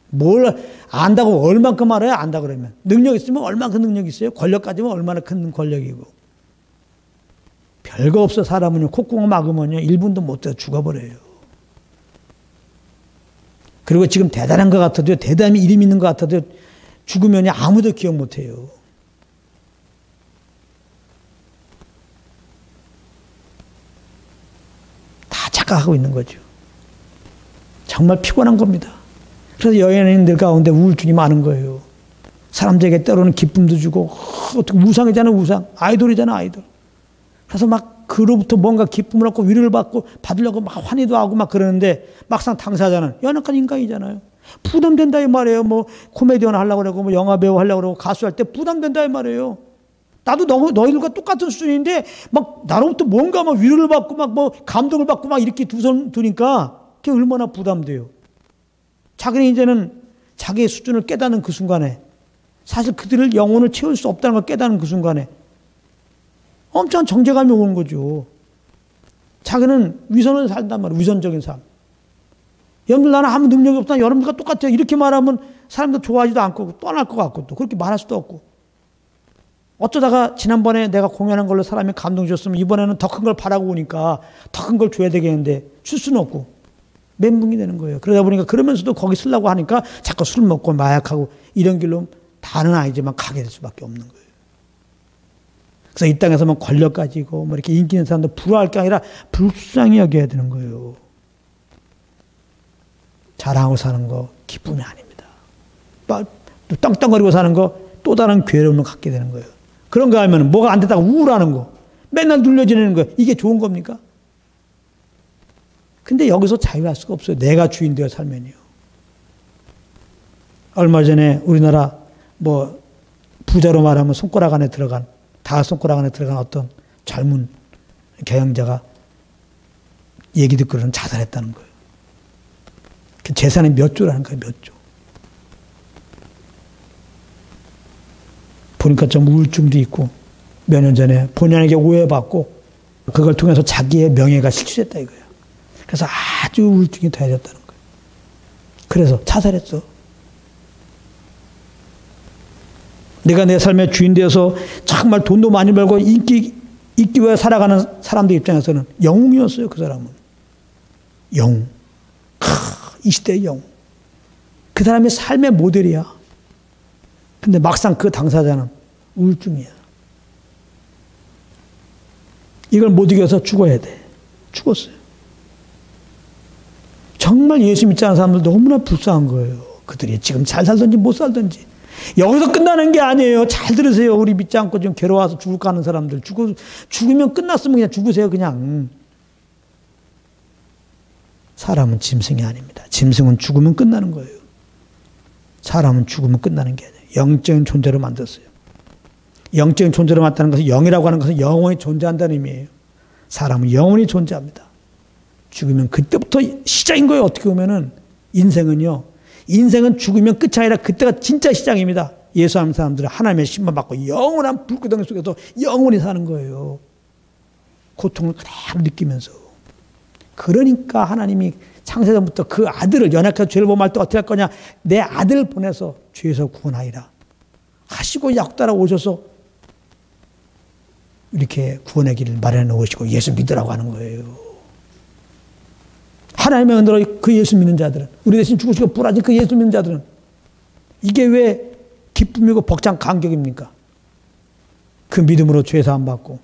뭘 안다고 얼만큼 알아요? 안다 그러면. 능력 있으면 얼만큼 능력 있어요? 권력 가지면 얼마나 큰 권력이고. 별거 없어 사람은요. 콧구멍 막으면요. 1분도 못 돼서 죽어버려요. 그리고 지금 대단한 것 같아도 대단히 이름 있는 것 같아도 죽으면 아무도 기억 못 해요. 다 착각하고 있는 거죠. 정말 피곤한 겁니다. 그래서 여인들 가운데 우울증이 많은 거예요. 사람들에게 때로는 기쁨도 주고 어떻게 우상이잖아요. 우상. 아이돌이잖아. 아이돌. 그래서 막 그로부터 뭔가 기쁨을 얻고 위로를 받고 받으려고 막 환희도 하고 막 그러는데 막상 당사자는 연약한 인간이잖아요. 부담된다 이 말이에요. 뭐 코미디언 하려고 그러고 뭐 영화배우 하려고 그러고 가수할 때 부담된다 이 말이에요. 나도 너희들과 똑같은 수준인데 막 나로부터 뭔가 막 위로를 받고 막 뭐 감동을 받고 막 이렇게 두 손 두니까 그게 얼마나 부담돼요. 자기는 이제는 자기의 수준을 깨닫는 그 순간에 사실 그들을 영혼을 채울 수 없다는 걸 깨닫는 그 순간에 엄청난 정제감이 오는 거죠. 자기는 위선을 살단 말이에요. 위선적인 삶. 여러분들 나는 아무 능력이 없다. 여러분들과 똑같아요. 이렇게 말하면 사람들 좋아하지도 않고 떠날 것 같고 또 그렇게 말할 수도 없고. 어쩌다가 지난번에 내가 공연한 걸로 사람이 감동 줬으면 이번에는 더 큰 걸 바라고 오니까 더 큰 걸 줘야 되겠는데 줄 수는 없고 멘붕이 되는 거예요. 그러다 보니까 그러면서도 거기 쓰려고 하니까 자꾸 술 먹고 마약하고 이런 길로 다는 아니지만 가게 될 수밖에 없는 거예요. 그래서 이 땅에서만 권력 가지고 뭐 이렇게 인기 있는 사람들 부러워할 게 아니라 불쌍히 여겨야 되는 거예요. 자랑하고 사는 거 기쁨이 아닙니다. 땅땅거리고 사는 거 또 다른 괴로움을 갖게 되는 거예요. 그런 거 하면 뭐가 안 됐다고 우울하는 거, 맨날 눌려지는 거, 이게 좋은 겁니까? 근데 여기서 자유할 수가 없어요. 내가 주인 되어 살면요. 얼마 전에 우리나라 뭐 부자로 말하면 손가락 안에 들어간, 다 손가락 안에 들어간 어떤 젊은 경영자가 얘기 듣고는 자살했다는 거예요. 그 재산이 몇 조라는 거예요, 몇 조. 보니까 좀 우울증도 있고 몇 년 전에 본인에게 오해받고 그걸 통해서 자기의 명예가 실추됐다 이거예요. 그래서 아주 우울증이 더해졌다는 거예요. 그래서 자살했어. 내가 내 삶의 주인 되어서 정말 돈도 많이 벌고 인기 위해 살아가는 사람들 입장에서는 영웅이었어요. 그 사람은. 영웅. 이 시대의 영웅. 그 사람의 삶의 모델이야. 근데 막상 그 당사자는 우울증이야. 이걸 못 이겨서 죽어야 돼. 죽었어요. 정말 예수 믿지 않은 사람들 너무나 불쌍한 거예요. 그들이 지금 잘 살든지 못 살든지. 여기서 끝나는 게 아니에요. 잘 들으세요. 우리 믿지 않고 지금 괴로워서 죽을까 하는 사람들. 죽으면 끝났으면 그냥 죽으세요. 그냥. 사람은 짐승이 아닙니다. 짐승은 죽으면 끝나는 거예요. 사람은 죽으면 끝나는 게 아니에요. 영적인 존재로 만들었어요. 영적인 존재로 만드는 것은 영이라고 하는 것은 영원히 존재한다는 의미예요. 사람은 영원히 존재합니다. 죽으면 그때부터 시작인 거예요. 어떻게 보면은 인생은요. 인생은 죽으면 끝이 아니라 그때가 진짜 시작입니다. 예수하는 사람들은 하나님의 신만 받고 영원한 불구덩이 속에서 영원히 사는 거예요. 고통을 그대로 느끼면서. 그러니까 하나님이 창세전부터 그 아들을 연약해서 죄를 범할 때 어떻게 할 거냐. 내 아들을 보내서 죄에서 구원하리라 하시고 약 따라 오셔서 이렇게 구원의 길을 마련해 놓으시고 예수 믿으라고 하는 거예요. 하나님의 은혜로 그 예수 믿는 자들은, 우리 대신 죽으시고 부활하신 그 예수 믿는 자들은 이게 왜 기쁨이고 벅찬 감격입니까? 그 믿음으로 죄 사함 받고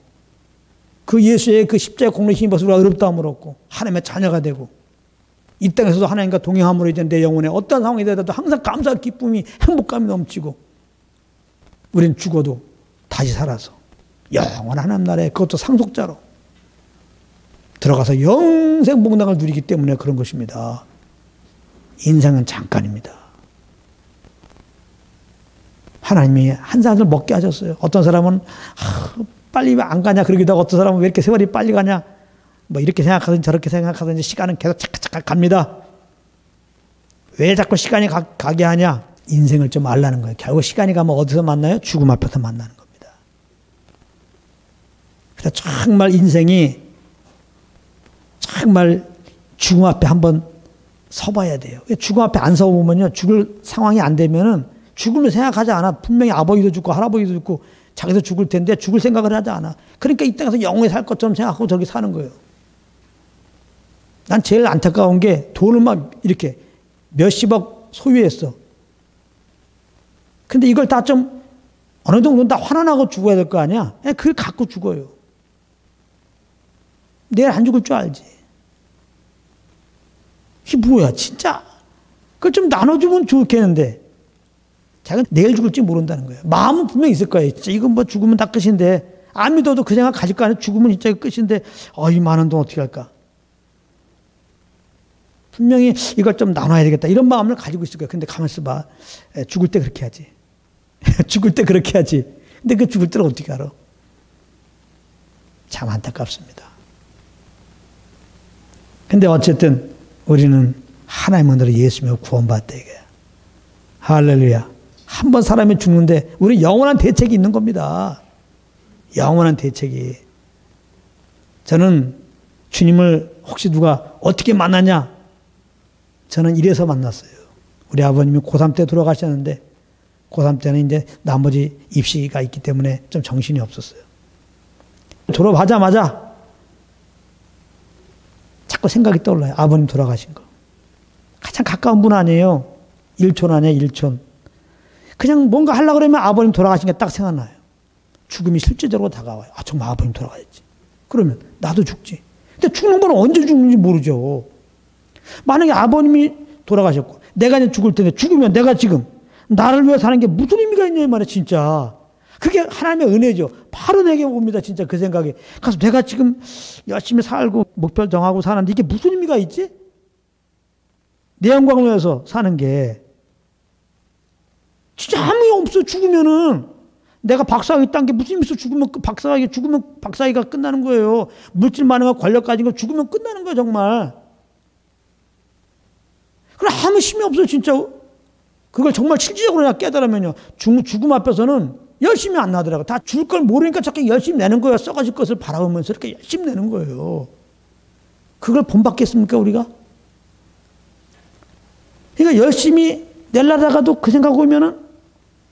그 예수의 그 십자가의 공로에 힘입어서 우리가 의롭다함을 얻고 하나님의 자녀가 되고 이 땅에서도 하나님과 동행함으로 이제 내 영혼에 어떤 상황이 되더라도 항상 감사할 기쁨이, 행복감이 넘치고 우린 죽어도 다시 살아서 영원한 하나님 나라에 그것도 상속자로 들어가서 영생 복락을 누리기 때문에 그런 것입니다. 인생은 잠깐입니다. 하나님이 한 사람을 먹게 하셨어요. 어떤 사람은 빨리 왜 안 가냐 그러기도 하고 어떤 사람은 왜 이렇게 세월이 빨리 가냐 뭐 이렇게 생각하든지 저렇게 생각하든지 시간은 계속 착착 갑니다. 왜 자꾸 시간이 가게 하냐? 인생을 좀 알라는 거예요. 결국 시간이 가면 어디서 만나요? 죽음 앞에서 만나는 겁니다. 그래서 정말 인생이 정말 죽음 앞에 한번 서봐야 돼요. 죽음 앞에 안 서보면요. 죽을 상황이 안 되면은 죽음을 생각하지 않아. 분명히 아버지도 죽고 할아버지도 죽고 자기도 죽을 텐데 죽을 생각을 하지 않아. 그러니까 이 땅에서 영원히 살 것처럼 생각하고 저기 사는 거예요. 난 제일 안타까운 게 돈을 막 이렇게 몇십억 소유했어. 근데 이걸 다 좀 어느 정도는 다 환원하고 죽어야 될 거 아니야? 그걸 갖고 죽어요. 내일 안 죽을 줄 알지. 이게 뭐야 진짜. 그걸 좀 나눠주면 좋겠는데 자기는 내일 죽을지 모른다는 거예요. 마음은 분명히 있을 거예요. 진짜 이건 뭐 죽으면 다 끝인데 안 믿어도 그 생각 가질 거 아니에요. 죽으면 진짜 끝인데 이 많은 돈 어떻게 할까. 분명히 이걸 좀 나눠야 되겠다. 이런 마음을 가지고 있을 거예요. 근데 가만있어 봐. 죽을 때 그렇게 하지. 죽을 때 그렇게 하지. 근데 그 죽을 때를 어떻게 알아? 참 안타깝습니다. 근데 어쨌든 우리는 하나님의 은혜로 예수 믿고 구원받다 이거야. 할렐루야. 한 번 사람이 죽는데 우리 영원한 대책이 있는 겁니다. 영원한 대책이. 저는 주님을 혹시 누가 어떻게 만나냐? 저는 이래서 만났어요. 우리 아버님이 고3 때 돌아가셨는데 고3 때는 이제 나머지 입시가 있기 때문에 좀 정신이 없었어요. 졸업하자마자 자꾸 생각이 떠올라요. 아버님 돌아가신 거. 가장 가까운 분 아니에요. 일촌 아니에요. 일촌. 그냥 뭔가 하려고 그러면 아버님 돌아가신 게 딱 생각나요. 죽음이 실제적으로 다가와요. 아, 정말 아버님 돌아가셨지. 그러면 나도 죽지. 근데 죽는 건 언제 죽는지 모르죠. 만약에 아버님이 돌아가셨고 내가 이제 죽을 텐데 죽으면 내가 지금 나를 위해 사는 게 무슨 의미가 있냐 이 말이야 진짜. 그게 하나님의 은혜죠. 바로 내게 옵니다. 진짜 그 생각이. 그래서 내가 지금 열심히 살고 목표를 정하고 사는데 이게 무슨 의미가 있지? 내 영광을 위해서 사는 게 진짜 아무 의미 없어. 죽으면은 내가 박사학위 딴 게 무슨 의미 있어. 죽으면 박사학위가 끝나는 거예요. 물질 많은 거 권력 가진 거 죽으면 끝나는 거야 정말. 그럼 아무 힘이 없어 진짜. 그걸 정말 실질적으로 깨달으면요. 죽음 앞에서는 열심히 안 나더라고. 다 줄 걸 모르니까 자꾸 열심히 내는 거예요. 썩어질 것을 바라보면서 이렇게 열심히 내는 거예요. 그걸 본받겠습니까 우리가? 그러니까 열심히 내려다가도 그 생각 오면은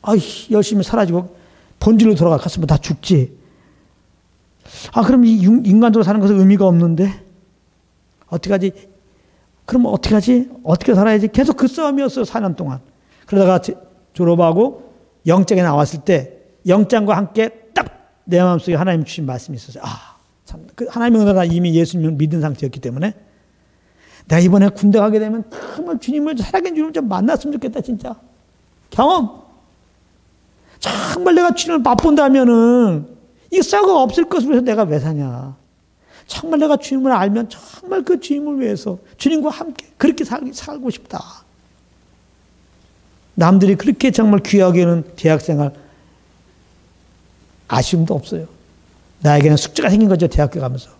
아이 열심히 사라지고 본질로 돌아갔으면 다 죽지. 아 그럼 이 인간적으로 사는 것은 의미가 없는데 어떡하지? 그럼 어떻게 하지? 어떻게 살아야지? 계속 그 싸움이었어요. 4년 동안. 그러다가 졸업하고 영장에 나왔을 때 영장과 함께 딱 내 마음속에 하나님 주신 말씀이 있었어요. 아, 참, 그 하나님의 은혜가 이미 예수님을 믿은 상태였기 때문에 내가 이번에 군대 가게 되면 정말 주님을 살아계신 주님을 좀 만났으면 좋겠다 진짜. 경험. 정말 내가 주님을 맛본다면은 이 썩어 없을 것을 위해서 내가 왜 사냐. 정말 내가 주님을 알면 정말 그 주님을 위해서 주님과 함께 그렇게 살고 싶다. 남들이 그렇게 정말 귀하게 하는 대학생활 아쉬움도 없어요. 나에게는 숙제가 생긴 거죠. 대학교 가면서.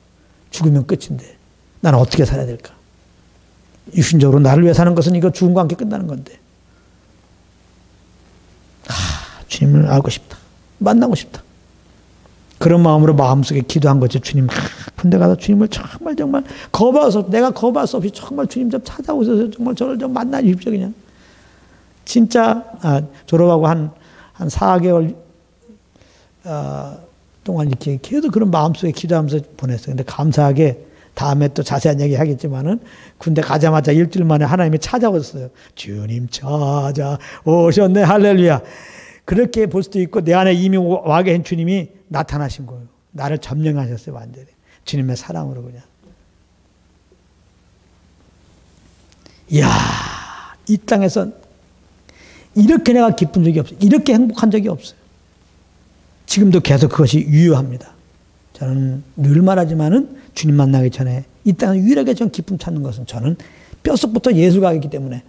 죽으면 끝인데 나는 어떻게 살아야 될까? 육신적으로 나를 위해 사는 것은 이거 죽음과 함께 끝나는 건데. 주님을 알고 싶다. 만나고 싶다. 그런 마음으로 마음속에 기도한 거죠. 주님, 군대 가서 주님을 정말 내가 거부할 수 없이 정말 주님 좀 찾아오셔서 정말 저를 좀 만나 주십시오. 그냥. 진짜 졸업하고 한 4개월 동안 이렇게 계속 그런 마음속에 기도하면서 보냈어요. 근데 감사하게 다음에 또 자세한 얘기 하겠지만은 군대 가자마자 일주일 만에 하나님이 찾아오셨어요. 주님 찾아오셨네. 할렐루야. 그렇게 볼 수도 있고 내 안에 이미 와 계신 주님이 나타나신 거예요. 나를 점령하셨어요. 완전히. 주님의 사랑으로 그냥. 이야, 이 땅에서 이렇게 내가 기쁜 적이 없어요. 이렇게 행복한 적이 없어요. 지금도 계속 그것이 유효합니다. 저는 늘 말하지만은 주님 만나기 전에 이 땅에 유일하게 전 기쁨 찾는 것은 저는 뼛속부터 예수가 있기 때문에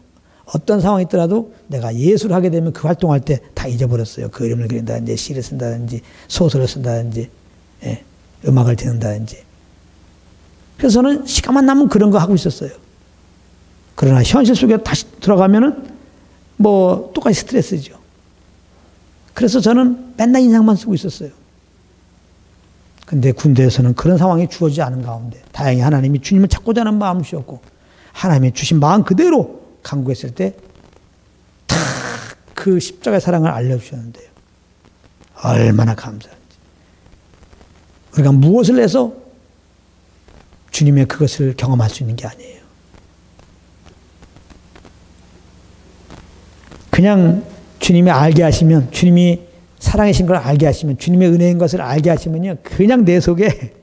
어떤 상황이 있더라도 내가 예수를 하게 되면 그 활동할 때 다 잊어버렸어요. 그림을 그린다든지 시를 쓴다든지 소설을 쓴다든지 음악을 듣는다든지. 그래서 저는 시간만 나면 그런 거 하고 있었어요. 그러나 현실 속에 다시 들어가면은 뭐 똑같이 스트레스죠. 그래서 저는 맨날 인상만 쓰고 있었어요. 근데 군대에서는 그런 상황이 주어지지 않은 가운데 다행히 하나님이 주님을 찾고자 하는 마음을 주셨고 하나님이 주신 마음 그대로 간구했을 때 탁 그 십자가의 사랑을 알려주셨는데요. 얼마나 감사한지. 우리가 무엇을 해서 주님의 그것을 경험할 수 있는 게 아니에요. 그냥 주님이 알게 하시면, 주님이 사랑이신 걸 알게 하시면, 주님의 은혜인 것을 알게 하시면요, 그냥 내 속에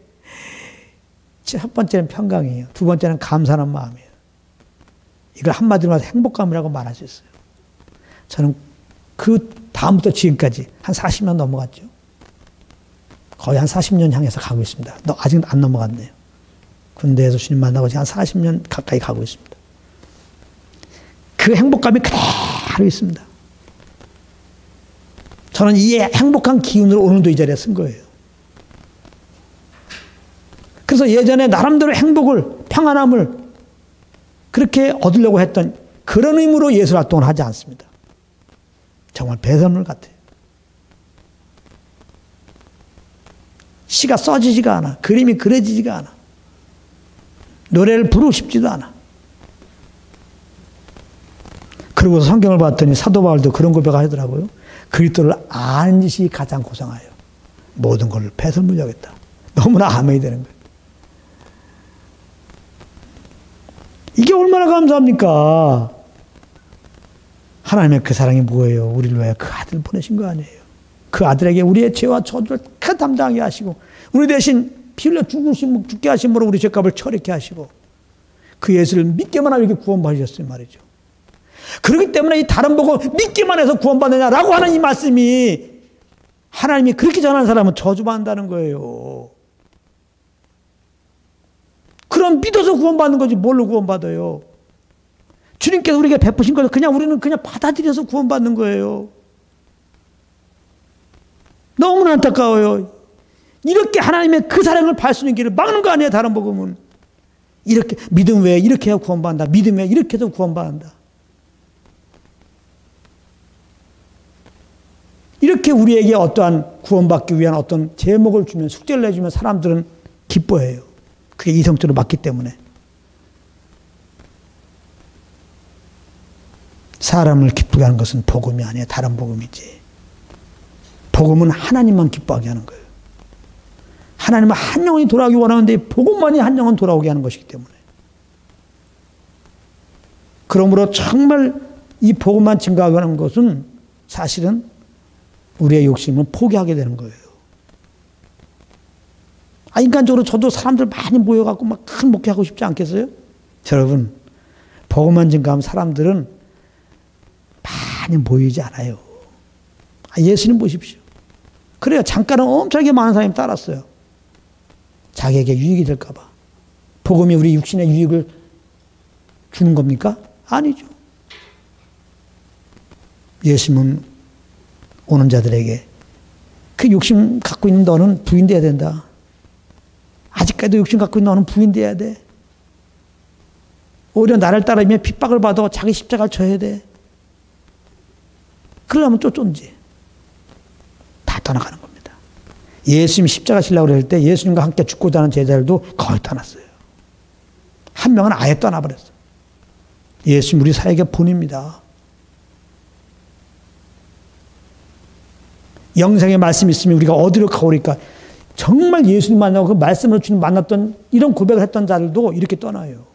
첫 번째는 평강이에요. 두 번째는 감사한 마음이에요. 이걸 한마디로 말해서 행복감이라고 말할 수 있어요. 저는 그 다음부터 지금까지 한 40년 넘어갔죠. 거의 한 40년 향해서 가고 있습니다. 아직 안 넘어갔네요. 군대에서 주님 만나고 한 40년 가까이 가고 있습니다. 그 행복감이 그대로 있습니다. 저는 이 행복한 기운을 오늘도 이 자리에 쓴 거예요. 그래서 예전에 나름대로 행복을, 평안함을 그렇게 얻으려고 했던 그런 의무로 예술 활동을 하지 않습니다. 정말 배설물 같아요. 시가 써지지가 않아. 그림이 그려지지가 않아. 노래를 부르고 싶지도 않아. 그리고 성경을 봤더니 사도 바울도 그런 고백을 하더라고요. 그리스도를 아는 짓이 가장 고상하여 모든 걸 배설물려겠다. 너무나 아멘이 되는 거예요. 이게 얼마나 감사합니까? 하나님의 그 사랑이 뭐예요? 우리를 위해 그 아들 보내신 거 아니에요? 그 아들에게 우리의 죄와 저주를 다 담당하게 하시고 우리 대신 피 흘려 죽게 하심으로 우리 죄값을 처리케 하시고 그 예수를 믿기만 하면 이렇게 구원받으셨어요 말이죠. 그렇기 때문에 이 다른 복음 믿기만 해서 구원받느냐라고 하는 이 말씀이 하나님이 그렇게 전하는 사람은 저주받는다는 거예요. 그럼 믿어서 구원받는 거지 뭘로 구원받아요? 주님께서 우리에게 베푸신 것을 우리는 그냥 받아들여서 구원받는 거예요. 너무나 안타까워요. 이렇게 하나님의 그 사랑을 받을 수 있는 길을 막는 거 아니에요, 다른 복음은. 이렇게, 믿음 외에 이렇게 해야 구원받는다. 믿음 외에 이렇게 해서 구원받는다. 이렇게 우리에게 어떠한 구원받기 위한 어떤 제목을 주면, 숙제를 내주면 사람들은 기뻐해요. 그게 이성적으로 맞기 때문에. 사람을 기쁘게 하는 것은 복음이 아니에요. 다른 복음이지. 복음은 하나님만 기뻐하게 하는 거예요. 하나님은 한 영혼이 돌아오기 원하는데 복음만이 한 영혼 돌아오게 하는 것이기 때문에. 그러므로 정말 이 복음만 증가하는 것은 사실은 우리의 욕심은 포기하게 되는 거예요. 인간적으로 저도 사람들 많이 모여갖고 막 큰 목회하고 싶지 않겠어요? 여러분, 복음만 증가하면 사람들은 많이 모이지 않아요. 예수님 보십시오. 그래요. 잠깐은 엄청나게 많은 사람이 따랐어요. 자기에게 유익이 될까봐. 복음이 우리 육신의 유익을 주는 겁니까? 아니죠. 예수님은 오는 자들에게 그 욕심 갖고 있는 너는 부인돼야 된다. 아직까지도 욕심 갖고 있는 너는 부인돼야 돼. 오히려 나를 따르면 핍박을 받아 자기 십자가를 져야 돼. 그러려면 쫓지. 다 떠나가는 겁니다. 예수님 십자가 지려고 할 때 예수님과 함께 죽고자 하는 제자들도 거의 떠났어요. 한 명은 아예 떠나버렸어요. 예수님 우리 사역의 본입니다. 영생의 말씀이 있으면 우리가 어디로 가오리까? 정말 예수님 만나고 그 말씀을 주님 만났던 이런 고백을 했던 자들도 이렇게 떠나요.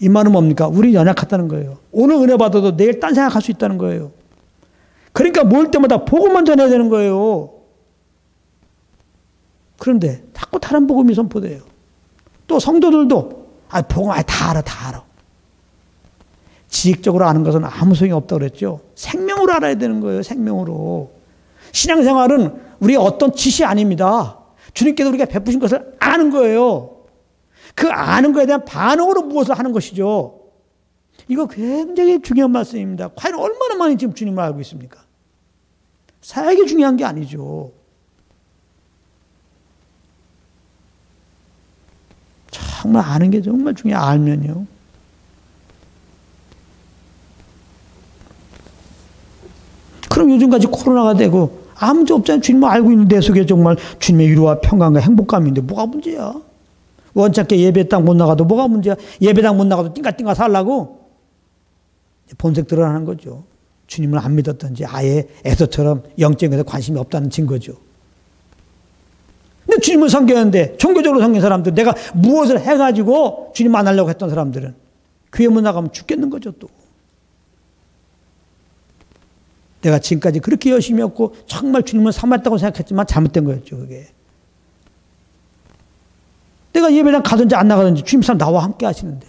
이 말은 뭡니까? 우리 연약하다는 거예요. 오늘 은혜 받아도 내일 딴 생각할 수 있다는 거예요. 그러니까 모일 때마다 복음만 전해야 되는 거예요. 그런데 자꾸 다른 복음이 선포돼요. 또 성도들도 복음 다 알아. 지식적으로 아는 것은 아무 소용이 없다고 그랬죠. 생명으로 알아야 되는 거예요. 생명으로. 신앙생활은 우리의 어떤 지시 아닙니다. 주님께서 우리가 베푸신 것을 아는 거예요. 그 아는 것에 대한 반응으로 무엇을 하는 것이죠. 이거 굉장히 중요한 말씀입니다. 과연 얼마나 많이 지금 주님을 알고 있습니까? 사역이 중요한 게 아니죠. 정말 아는 게 정말 중요해요. 알면요. 그럼 요즘까지 코로나가 되고 아무 문제 없잖아요. 주님을 알고 있는 내 속에 정말 주님의 위로와 평강과 행복감인데 뭐가 문제야? 원찮게 예배당 못 나가도 뭐가 문제야? 예배당 못 나가도 띵가띵가 살라고? 본색 드러나는 거죠. 주님을 안 믿었던지 아예 에서처럼 영적에서 관심이 없다는 증거죠. 근데 주님을 섬겼는데 종교적으로 섬긴 사람들, 내가 무엇을 해가지고 주님 만나려고 했던 사람들은 교회 못 나가면 죽겠는 거죠 또. 내가 지금까지 그렇게 열심히 했고 정말 주님을 삼았다고 생각했지만 잘못된 거였죠 그게. 내가 예배당 가든지 안 나가든지 주님 사람 나와 함께 하시는데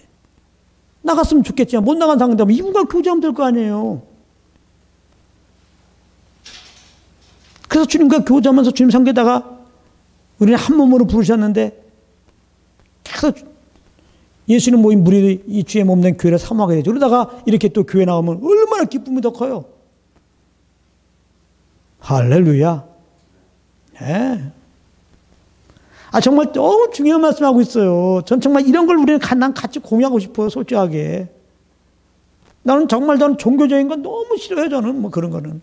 나갔으면 좋겠지만 못 나간 상황이면 이분과 교제하면 될 거 아니에요. 그래서 주님과 교제하면서 주님 섬기다가 우리는 한 몸으로 부르셨는데 계속 예수님 모인 무리들이 이 주의 몸된 교회를 사모하게 되죠. 그러다가 이렇게 또 교회 나오면 얼마나 기쁨이 더 커요. 할렐루야. 네. 정말 너무 중요한 말씀하고 있어요. 전 정말 이런 걸 우리는 난 같이 공유하고 싶어요, 솔직하게. 저는 종교적인 건 너무 싫어요, 저는. 뭐 그런 거는.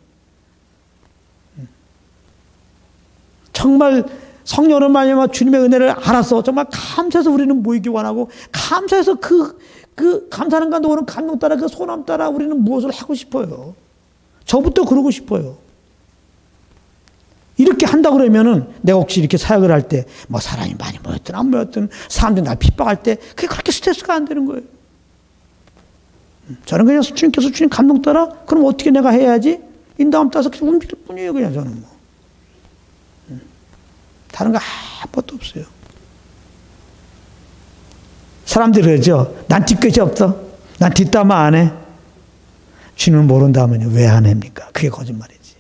정말 성령으로 말미암아 주님의 은혜를 알아서 정말 감사해서 우리는 모이기 원하고 감사해서 그 감사하는 가운데 오는 감동 따라 그 소감 따라 우리는 무엇을 하고 싶어요. 저부터 그러고 싶어요. 이렇게 한다 그러면은 내가 혹시 이렇게 사역을 할 때 뭐 사람이 많이 모였든 안 모였든 사람들이 날 핍박할 때 그게 그렇게 스트레스가 안 되는 거예요. 저는 그냥 주님께서 주님 감동 따라 그럼 어떻게 내가 해야지? 인도함 따라서 그냥 움직일 뿐이에요. 그냥 저는 뭐. 다른 거 아무것도 없어요. 사람들이 그러죠. 난 뒤끝이 없어. 난 뒷담화 안 해. 주님은 모른다면요. 왜 안 합니까? 그게 거짓말이지.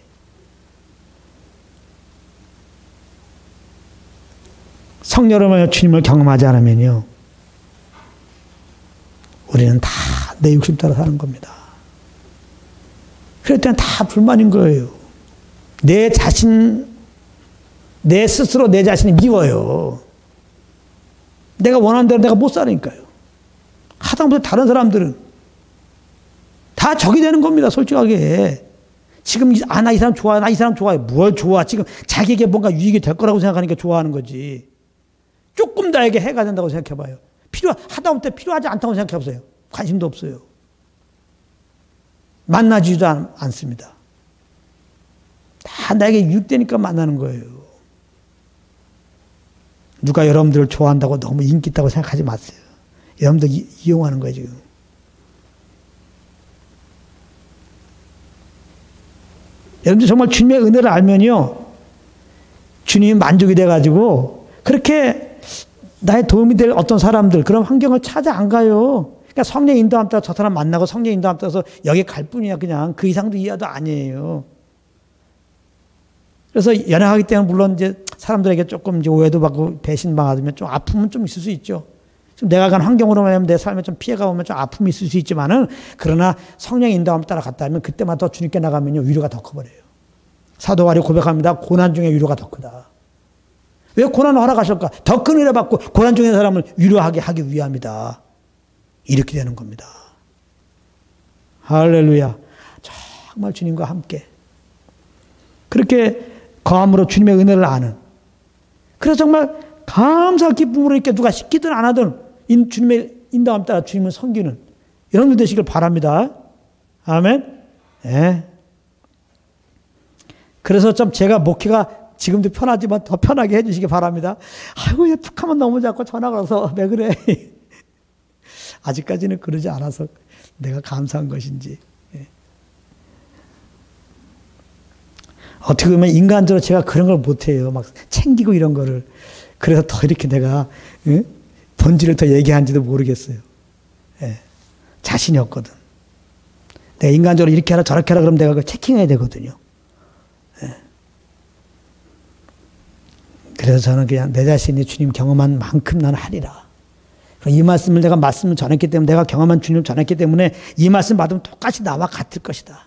성령으로 주님을 경험하지 않으면요. 우리는 다 내 욕심 따라 사는 겁니다. 그럴 때는 다 불만인 거예요. 내 스스로 내 자신이 미워요. 내가 원하는 대로 내가 못 사니까요. 하다못해 다른 사람들은 다 적이 되는 겁니다. 솔직하게. 지금 나 이 사람 좋아, 나 이 사람 좋아해. 뭘 좋아? 지금 자기에게 뭔가 유익이 될 거라고 생각하니까 좋아하는 거지. 조금 나에게 해가 된다고 생각해봐요. 하다못해 필요하지 않다고 생각해보세요. 관심도 없어요. 만나지도 않습니다. 다 나에게 유익되니까 만나는 거예요. 누가 여러분들을 좋아한다고 너무 인기 있다고 생각하지 마세요. 여러분들 이용하는 거예요, 지금. 여러분들 정말 주님의 은혜를 알면요. 주님이 만족이 돼가지고 그렇게 나의 도움이 될 어떤 사람들, 그런 환경을 찾아 안 가요. 그러니까 성령 인도함 따라 저 사람 만나고 성령 인도함 따라서 여기 갈 뿐이야. 그냥 그 이상도 이하도 아니에요. 그래서 연약하기 때문에 물론 이제 사람들에게 조금 이제 오해도 받고 배신받으면 좀 아픔은 좀 있을 수 있죠. 좀 내가 간 환경으로 말하면 내 삶에 좀 피해가 오면 좀 아픔이 있을 수 있지만은 그러나 성령 인도함 따라 갔다 하면 그때마다 주님께 나가면요 위로가 더 커버려요. 사도 바울이 고백합니다. 고난 중에 위로가 더 크다. 왜 고난을 허락하실까? 더 큰 은혜 받고 고난 중에 사람을 위로하게 하기 위함이다. 이렇게 되는 겁니다. 할렐루야. 정말 주님과 함께 그렇게 거함으로 주님의 은혜를 아는, 그래서 정말 감사 기쁨으로 이렇게 누가 시키든 안 하든 주님의 인도함 따라 주님을 섬기는 여러분들 되시길 바랍니다. 아멘. 네. 그래서 좀 제가 목회가 지금도 편하지만 더 편하게 해주시기 바랍니다. 아이고, 얘 툭하면 너무 자꾸 전화가 와서 왜 그래? 아직까지는 그러지 않아서 내가 감사한 것인지. 어떻게 보면 인간적으로 제가 그런 걸 못해요. 막 챙기고 이런 거를. 그래서 더 이렇게 내가 본질을 더 얘기한지도 모르겠어요. 자신이 없거든. 내가 인간적으로 이렇게 하라 저렇게 하라 그러면 내가 그걸 체킹해야 되거든요. 그래서 저는 그냥 내 자신이 주님 경험한 만큼 나는 하리라. 이 말씀을 내가 말씀을 전했기 때문에, 내가 경험한 주님을 전했기 때문에 이 말씀 받으면 똑같이 나와 같을 것이다.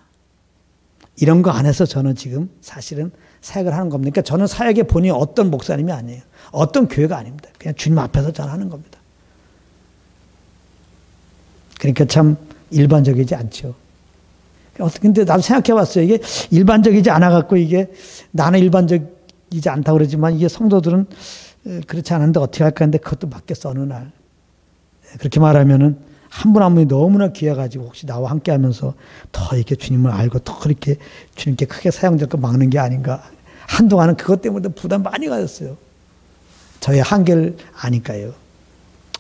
이런 거 안에서 저는 지금 사실은 사역을 하는 겁니다. 그러니까 저는 사역의 본인이 어떤 목사님이 아니에요. 어떤 교회가 아닙니다. 그냥 주님 앞에서 저는 하는 겁니다. 그러니까 참 일반적이지 않죠. 근데 나도 생각해 봤어요. 이게 일반적이지 않아갖고 이게 나는 일반적이지 않다고 그러지만 이게 성도들은 그렇지 않은데 어떻게 할까 했는데 그것도 바뀌었어, 어느 날. 그렇게 말하면은 한 분 한 분이 너무나 귀해가지고 혹시 나와 함께 하면서 더 이렇게 주님을 알고 더 그렇게 주님께 크게 사용될 거 막는 게 아닌가. 한동안은 그것 때문에 부담 많이 가졌어요. 저의 한계를 아니까요.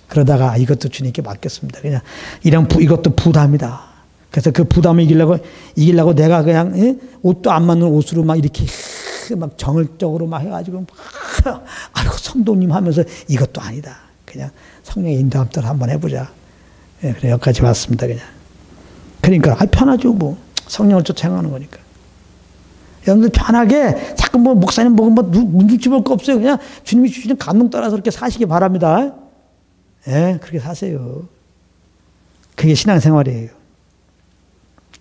그러다가 이것도 주님께 맡겼습니다. 그냥 이것도 부담이다. 그래서 그 부담을 이기려고 내가 그냥 옷도 안 맞는 옷으로 막 이렇게 막 정을적으로 막 해가지고 막 아이고 성도님 하면서 이것도 아니다. 그냥 성령의 인도함 따라 한번 해보자. 그래 여기까지 왔습니다. 그냥. 그러니까 편하죠 뭐. 성령을 쫓아 행하는 거니까. 여러분들 편하게 자꾸 뭐 목사님 보고 뭐 눈치 볼 거 없어요. 그냥 주님이 주시는 감동 따라서 그렇게 사시기 바랍니다. 그렇게 사세요. 그게 신앙생활이에요.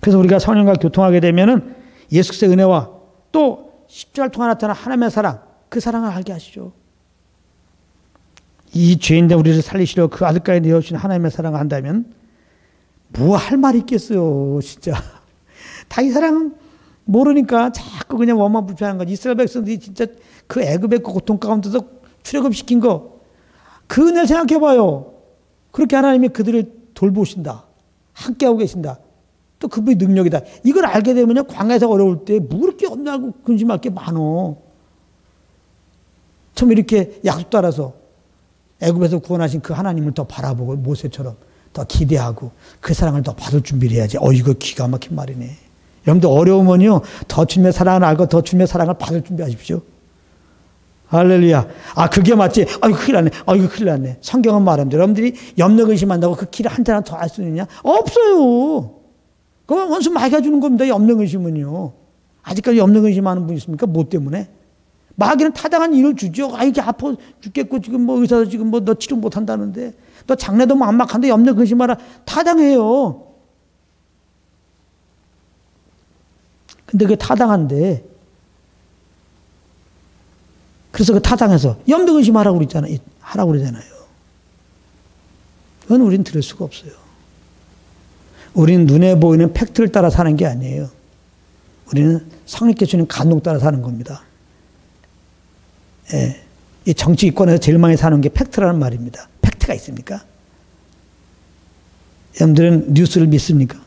그래서 우리가 성령과 교통하게 되면은 예수 그리스도의 은혜와 또 십자가를 통해 나타난 하나님의 사랑, 그 사랑을 알게 하시죠. 이 죄인된 우리를 살리시려 그 아들까지 내어주신 하나님의 사랑을 한다면 뭐 할 말이 있겠어요, 진짜. 다 이 사랑은 모르니까 자꾸 그냥 원망 불평하는 거지. 이스라엘 백성들이 진짜 그 애굽의 그 고통 가운데서 출애굽시킨 거, 그 은혜를 생각해 봐요. 그렇게 하나님이 그들을 돌보신다. 함께하고 계신다. 또 그분의 능력이다. 이걸 알게 되면요, 광야에서 어려울 때 뭐 그렇게 없나고 근심할 게 많어. 처음 이렇게 약속 따라서 애굽에서 구원하신 그 하나님을 더 바라보고 모세처럼 더 기대하고 그 사랑을 더 받을 준비를 해야지. 이거 기가 막힌 말이네. 여러분들 어려우면요, 더 주님의 사랑을 알고 더 주님의 사랑을 받을 준비하십시오. 할렐루야. 그게 맞지. 큰일 났네. 이거 큰일 났네. 성경은 말합니다. 여러분들이 염려 근심한다고 그 길을 한자나 더 알 수 있느냐? 없어요. 그건 원수 막아주는 겁니다. 염려 근심은요. 아직까지 염려 근심하는 분 있습니까? 뭐 때문에? 마귀는 타당한 일을 주죠. 이게 아파 죽겠고, 지금 뭐 의사도 지금 뭐 너 치료 못 한다는데, 너 장래도 뭐 안막한데 염려 근심하라. 타당해요. 근데 그게 타당한데, 그래서 그 타당해서 염려 근심하라고 그러잖아요. 하라고 그러잖아요. 그건 우리는 들을 수가 없어요. 우리는 눈에 보이는 팩트를 따라 사는 게 아니에요. 우리는 성령께 주는 감동 따라 사는 겁니다. 예. 이 정치권에서 제일 많이 사는 게 팩트라는 말입니다. 팩트가 있습니까? 여러분들은 뉴스를 믿습니까?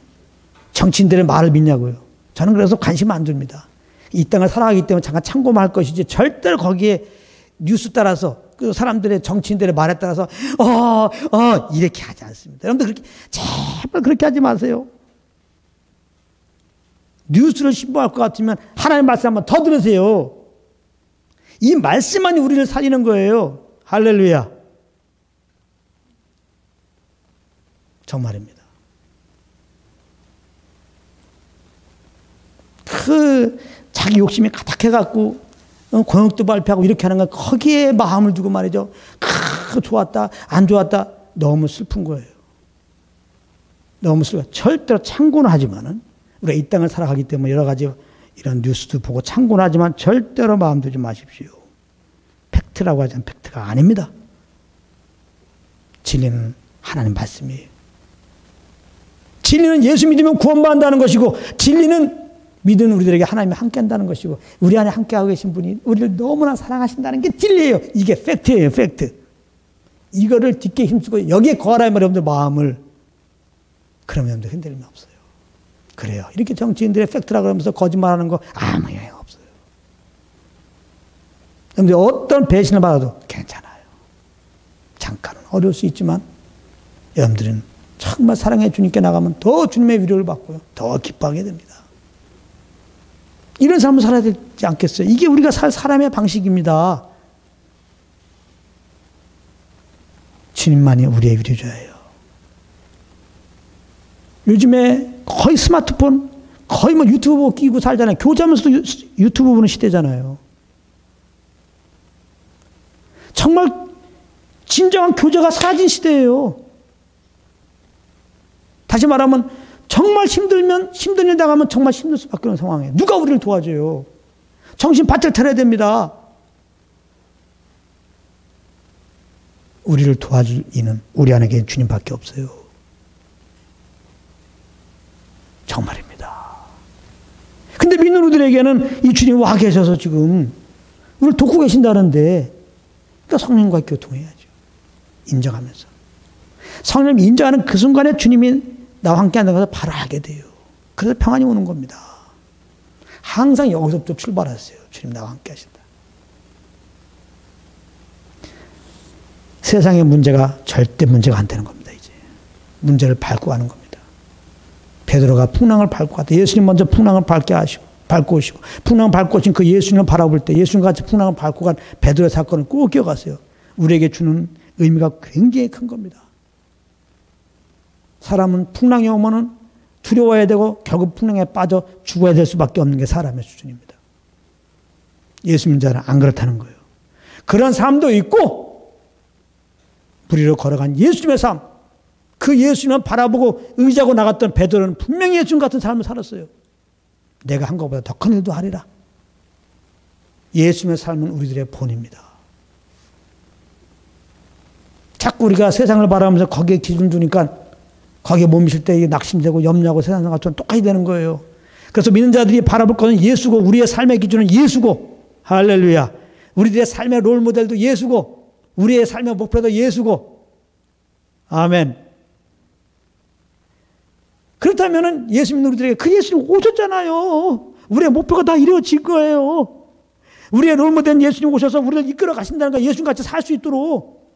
정치인들의 말을 믿냐고요? 저는 그래서 관심 안 줍니다. 이 땅을 살아가기 때문에 잠깐 참고만 할 것이지 절대로 거기에 뉴스 따라서 그 사람들의 정치인들의 말에 따라서 이렇게 하지 않습니다. 여러분들 그렇게 제발 그렇게 하지 마세요. 뉴스를 신봉할 것 같으면 하나님의 말씀 한번 더 들으세요. 이 말씀만이 우리를 살리는 거예요. 할렐루야. 정말입니다. 자기 욕심이 가득해갖고 권역도 발표하고 이렇게 하는 건 거기에 마음을 두고 말이죠. 좋았다 안 좋았다 너무 슬픈 거예요. 너무 슬퍼요. 절대로 참고는 하지만은 우리가 이 땅을 살아가기 때문에 여러 가지 이런 뉴스도 보고 참고는 하지만 절대로 마음 두지 마십시오. 팩트라고 하자면 팩트가 아닙니다. 진리는 하나님 말씀이에요. 진리는 예수 믿으면 구원받는다는 것이고, 진리는 믿은 우리들에게 하나님이 함께 한다는 것이고, 우리 안에 함께하고 계신 분이 우리를 너무나 사랑하신다는 게 진리예요. 이게 팩트예요. 팩트. 이거를 딛게 힘쓰고 여기에 거하라면 여러분들 마음을, 그러면 여러분들 흔들림이 없어요. 그래요. 이렇게 정치인들의 팩트라고 하면서 거짓말하는 거 아무 영향 없어요. 여러분들 어떤 배신을 받아도 괜찮아요. 잠깐은 어려울 수 있지만 여러분들은 정말 사랑해 주님께 나가면 더 주님의 위로를 받고요. 더 기뻐하게 됩니다. 이런 삶을 살아야 되지 않겠어요? 이게 우리가 살 사람의 방식입니다. 주님만이 우리의 위로자예요. 요즘에 거의 스마트폰, 거의 뭐 유튜브 끼고 살잖아요. 교제하면서도 유튜브 보는 시대잖아요. 정말 진정한 교제가 사라진 시대예요. 다시 말하면 정말 힘들면, 힘든 일 당하면 정말 힘들 수밖에 없는 상황이에요. 누가 우리를 도와줘요? 정신 바짝 차려야 됩니다. 우리를 도와줄 이는 우리 안에 주님밖에 없어요. 정말입니다. 근데 믿는 우리들에게는 이 주님 와 계셔서 지금 우리를 돕고 계신다는데, 그러니까 성령과 교통해야죠. 인정하면서. 성령 인정하는 그 순간에 주님이 나와 함께 한다는 것을 바로 알게 돼요. 그래서 평안이 오는 겁니다. 항상 여기서부터 출발하세요. 주님 나와 함께 하신다. 세상의 문제가 절대 문제가 안 되는 겁니다. 이제 문제를 밟고 가는 겁니다. 베드로가 풍랑을 밟고 갔다. 예수님 먼저 풍랑을 밟고 오시고 풍랑을 밟고 오신 그 예수님을 바라볼 때 예수님과 같이 풍랑을 밟고 간 베드로의 사건을 꼭 기억하세요. 우리에게 주는 의미가 굉장히 큰 겁니다. 사람은 풍랑이 오면은 두려워야 되고 결국 풍랑에 빠져 죽어야 될 수밖에 없는 게 사람의 수준입니다. 예수 믿는 자는 안 그렇다는 거예요. 그런 삶도 있고 무리로 걸어간 예수님의 삶, 그 예수님을 바라보고 의지하고 나갔던 베드로는 분명히 예수님 같은 삶을 살았어요. 내가 한 것보다 더 큰 일도 하리라. 예수님의 삶은 우리들의 본입니다. 자꾸 우리가 세상을 바라보면서 거기에 기준 두니까 거기에 몸 미칠 때 낙심되고 염려하고 세상 생활처럼 똑같이 되는 거예요. 그래서 믿는 자들이 바라볼 것은 예수고 우리의 삶의 기준은 예수고 할렐루야. 우리들의 삶의 롤모델도 예수고 우리의 삶의 목표도 예수고 아멘. 그렇다면 예수 믿는 우리들에게 그 예수님 오셨잖아요. 우리의 목표가 다 이루어질 거예요. 우리의 롤모델은 예수님 오셔서 우리를 이끌어 가신다는 거 예수님같이 살 수 있도록.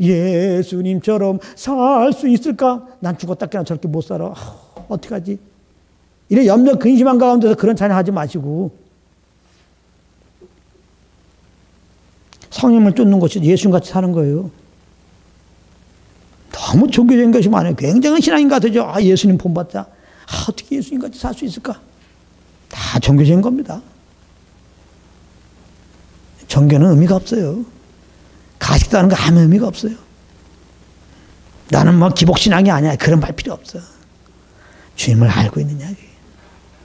예수님처럼 살 수 있을까? 난 죽었다 깨나 저렇게 못 살아. 어떡하지? 이런 염려 근심한 가운데서 그런 찬양하지 마시고 성령을 쫓는 것이 예수님같이 사는 거예요. 너무 종교적인 것이 많아요. 굉장한 신앙인 같아요. 아, 예수님 본받자. 아, 어떻게 예수님같이 살 수 있을까? 다 종교적인 겁니다. 종교는 의미가 없어요. 가식도 하는 거 아무 의미가 없어요. 나는 뭐 기복신앙이 아니야. 그런 말 필요 없어. 주님을 알고 있느냐.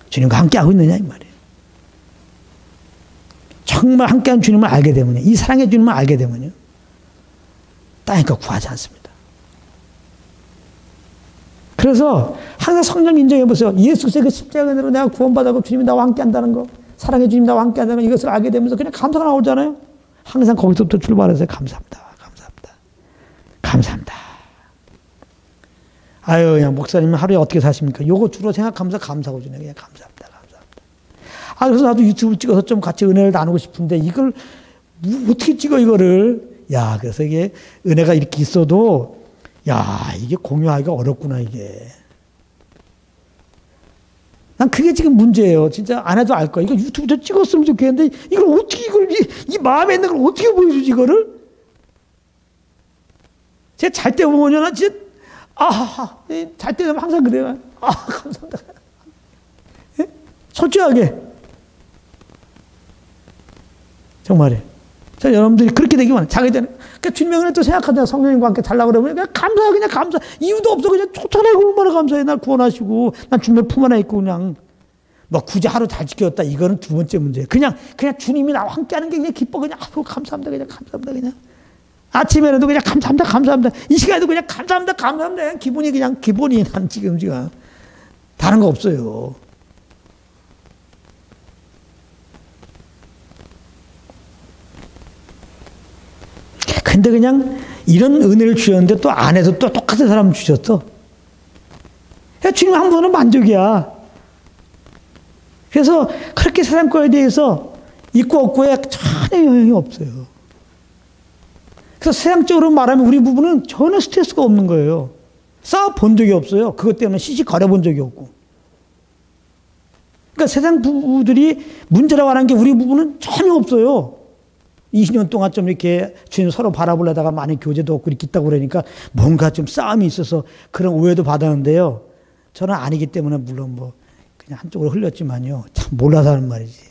주님과 함께하고 있느냐 이 말이에요. 정말 함께한 주님을 알게 되면요. 이 사랑의 주님을 알게 되면요. 땅에 거 구하지 않습니다. 그래서 항상 성령 인정해 보세요. 예수 그리스도의 그 십자가 은혜로 내가 구원받았고 주님이 나와 함께한다는 거, 사랑의 주님이 나와 함께한다는 거 이것을 알게 되면서 그냥 감사가 나오잖아요. 항상 거기서부터 출발해서 감사합니다. 감사합니다. 감사합니다. 아유, 그냥 목사님은 하루에 어떻게 사십니까? 요거 주로 생각하면서 감사하고 주네. 그냥 감사합니다. 감사합니다. 아, 그래서 나도 유튜브 찍어서 좀 같이 은혜를 나누고 싶은데 이걸 어떻게 찍어 이거를. 야, 그래서 이게 은혜가 이렇게 있어도 야, 이게 공유하기가 어렵구나, 이게. 난 그게 지금 문제예요. 진짜 안 해도 알 거야. 이거 유튜브에 찍었으면 좋겠는데, 이걸 어떻게, 이 마음에 있는 걸 어떻게 보여주지, 이거를? 제가 잘 때 보면요, 나 진짜, 잘 때 되면 항상 그래요. 감사합니다. 예? 솔직하게. 정말이에요. 자, 여러분들이 그렇게 되기만 해. 자기들은. 그러니까 주님의 은혜 또 생각하잖아. 성령님과 함께 달라고 그러면 그냥 감사해. 그냥 감사. 이유도 없어. 그냥 좋잖아요. 얼마나 감사해. 날 구원하시고. 난 주님의 품 안에 있고 그냥. 뭐 굳이 하루 잘 지켰다. 이거는 두 번째 문제예요. 그냥 주님이 나와 함께 하는 게 그냥 기뻐. 그냥 감사합니다. 그냥 감사합니다. 그냥. 아침에라도 그냥 감사합니다. 감사합니다. 이 시간에도 그냥 감사합니다. 감사합니다. 그냥 기분이 그냥 기본이 난 지금. 다른 거 없어요. 근데 그냥 이런 은혜를 주셨는데 또 안에서 또 똑같은 사람을 주셨어. 주님 한 분은 만족이야. 그래서 그렇게 세상 거에 대해서 있고 없고에 전혀 영향이 없어요. 그래서 세상적으로 말하면 우리 부부는 전혀 스트레스가 없는 거예요. 싸워 본 적이 없어요. 그것 때문에 시시 거려본 적이 없고. 그러니까 세상 부부들이 문제라고 하는 게 우리 부부는 전혀 없어요. 20년 동안 좀 이렇게 주님 서로 바라보려다가 많이 교제도 없고 이렇게 있다고 그러니까 뭔가 좀 싸움이 있어서 그런 오해도 받았는데요. 저는 아니기 때문에 물론 뭐 그냥 한쪽으로 흘렸지만요. 참 몰라서 하는 말이지.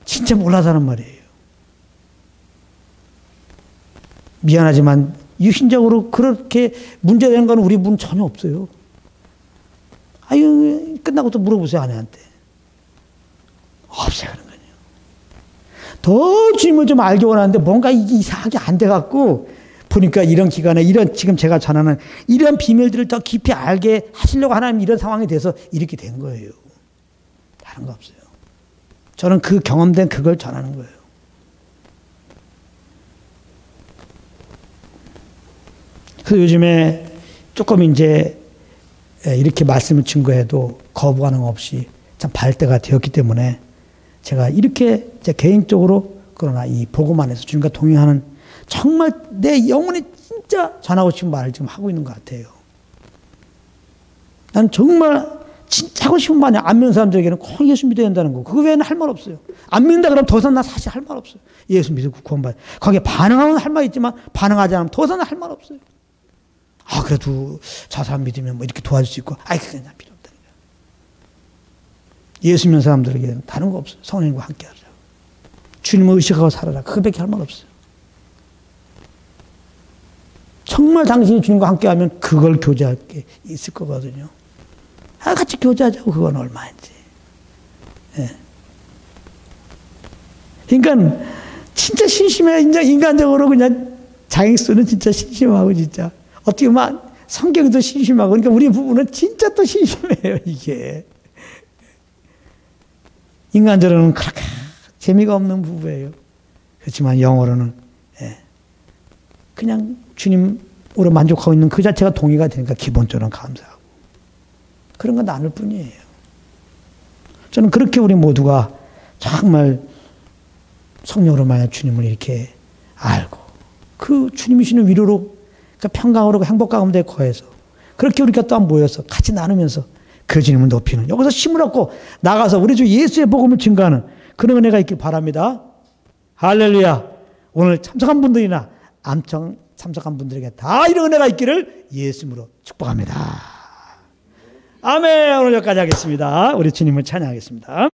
진짜 몰라서 하는 말이에요. 미안하지만 유신적으로 그렇게 문제되는 건 우리 부부는 전혀 없어요. 아유, 끝나고 또 물어보세요, 아내한테. 없어요, 그런 거요. 더 주님을 좀 알기 원하는데 뭔가 이게 이상하게 안 돼갖고 보니까 이런 기간에 이런 지금 제가 전하는 이런 비밀들을 더 깊이 알게 하시려고 하나님 이런 상황이 돼서 이렇게 된 거예요. 다른 거 없어요. 저는 그 경험된 그걸 전하는 거예요. 그래서 요즘에 조금 이제 이렇게 말씀을 증거해도 거부 반응 없이 참 발대가 되었기 때문에 제가 이렇게 제 개인적으로 그러나 이 복음 안에서 주님과 동행하는 정말 내 영혼이 진짜 전하고 싶은 말을 지금 하고 있는 것 같아요. 난 정말 진짜 하고 싶은 말이 안 믿는 사람들에게는 꼭 예수 믿어야 된다는 거. 그거 외에는 할 말 없어요. 안 믿는다 그러면 더 이상 나 사실 할 말 없어요. 예수 믿고 구원받아. 거기에 반응하면 할 말 있지만 반응하지 않으면 더 이상 할 말 없어요. 그래도 저 사람 믿으면 뭐 이렇게 도와줄 수 있고, 그냥 필요 없다. 예수 믿는 사람들에게는 다른 거 없어요. 성령님과 함께 하자. 주님을 의식하고 살아라. 그거밖에 할 말 없어요. 정말 당신이 주님과 함께 하면 그걸 교제할 게 있을 거거든요. 같이 교제하자고, 그건 얼마인지. 예. 그러니까, 진짜 심심해. 인간적으로 그냥 장익수는 진짜 심심하고, 진짜. 어떻게 보면 성격도 심심하고, 그러니까 우리 부부는 진짜 또 심심해요, 이게. 인간적으로는 그렇게 재미가 없는 부부예요. 그렇지만 영어로는 그냥 주님으로 만족하고 있는 그 자체가 동의가 되니까 기본적으로 감사하고. 그런 건 나눌 뿐이에요. 저는 그렇게 우리 모두가 정말 성령으로 만약 주님을 이렇게 알고 그 주님이 주시는 위로로, 그러니까 평강으로 행복 가운데 거해서 그렇게 우리가 또 모여서 같이 나누면서 그 주님을 높이는, 여기서 힘을 얻고 나가서 우리 주 예수의 복음을 증거하는 그런 은혜가 있길 바랍니다. 할렐루야. 오늘 참석한 분들이나 암청 참석한 분들에게 다 이런 은혜가 있기를 예수님으로 축복합니다. 아멘. 오늘 여기까지 하겠습니다. 우리 주님을 찬양하겠습니다.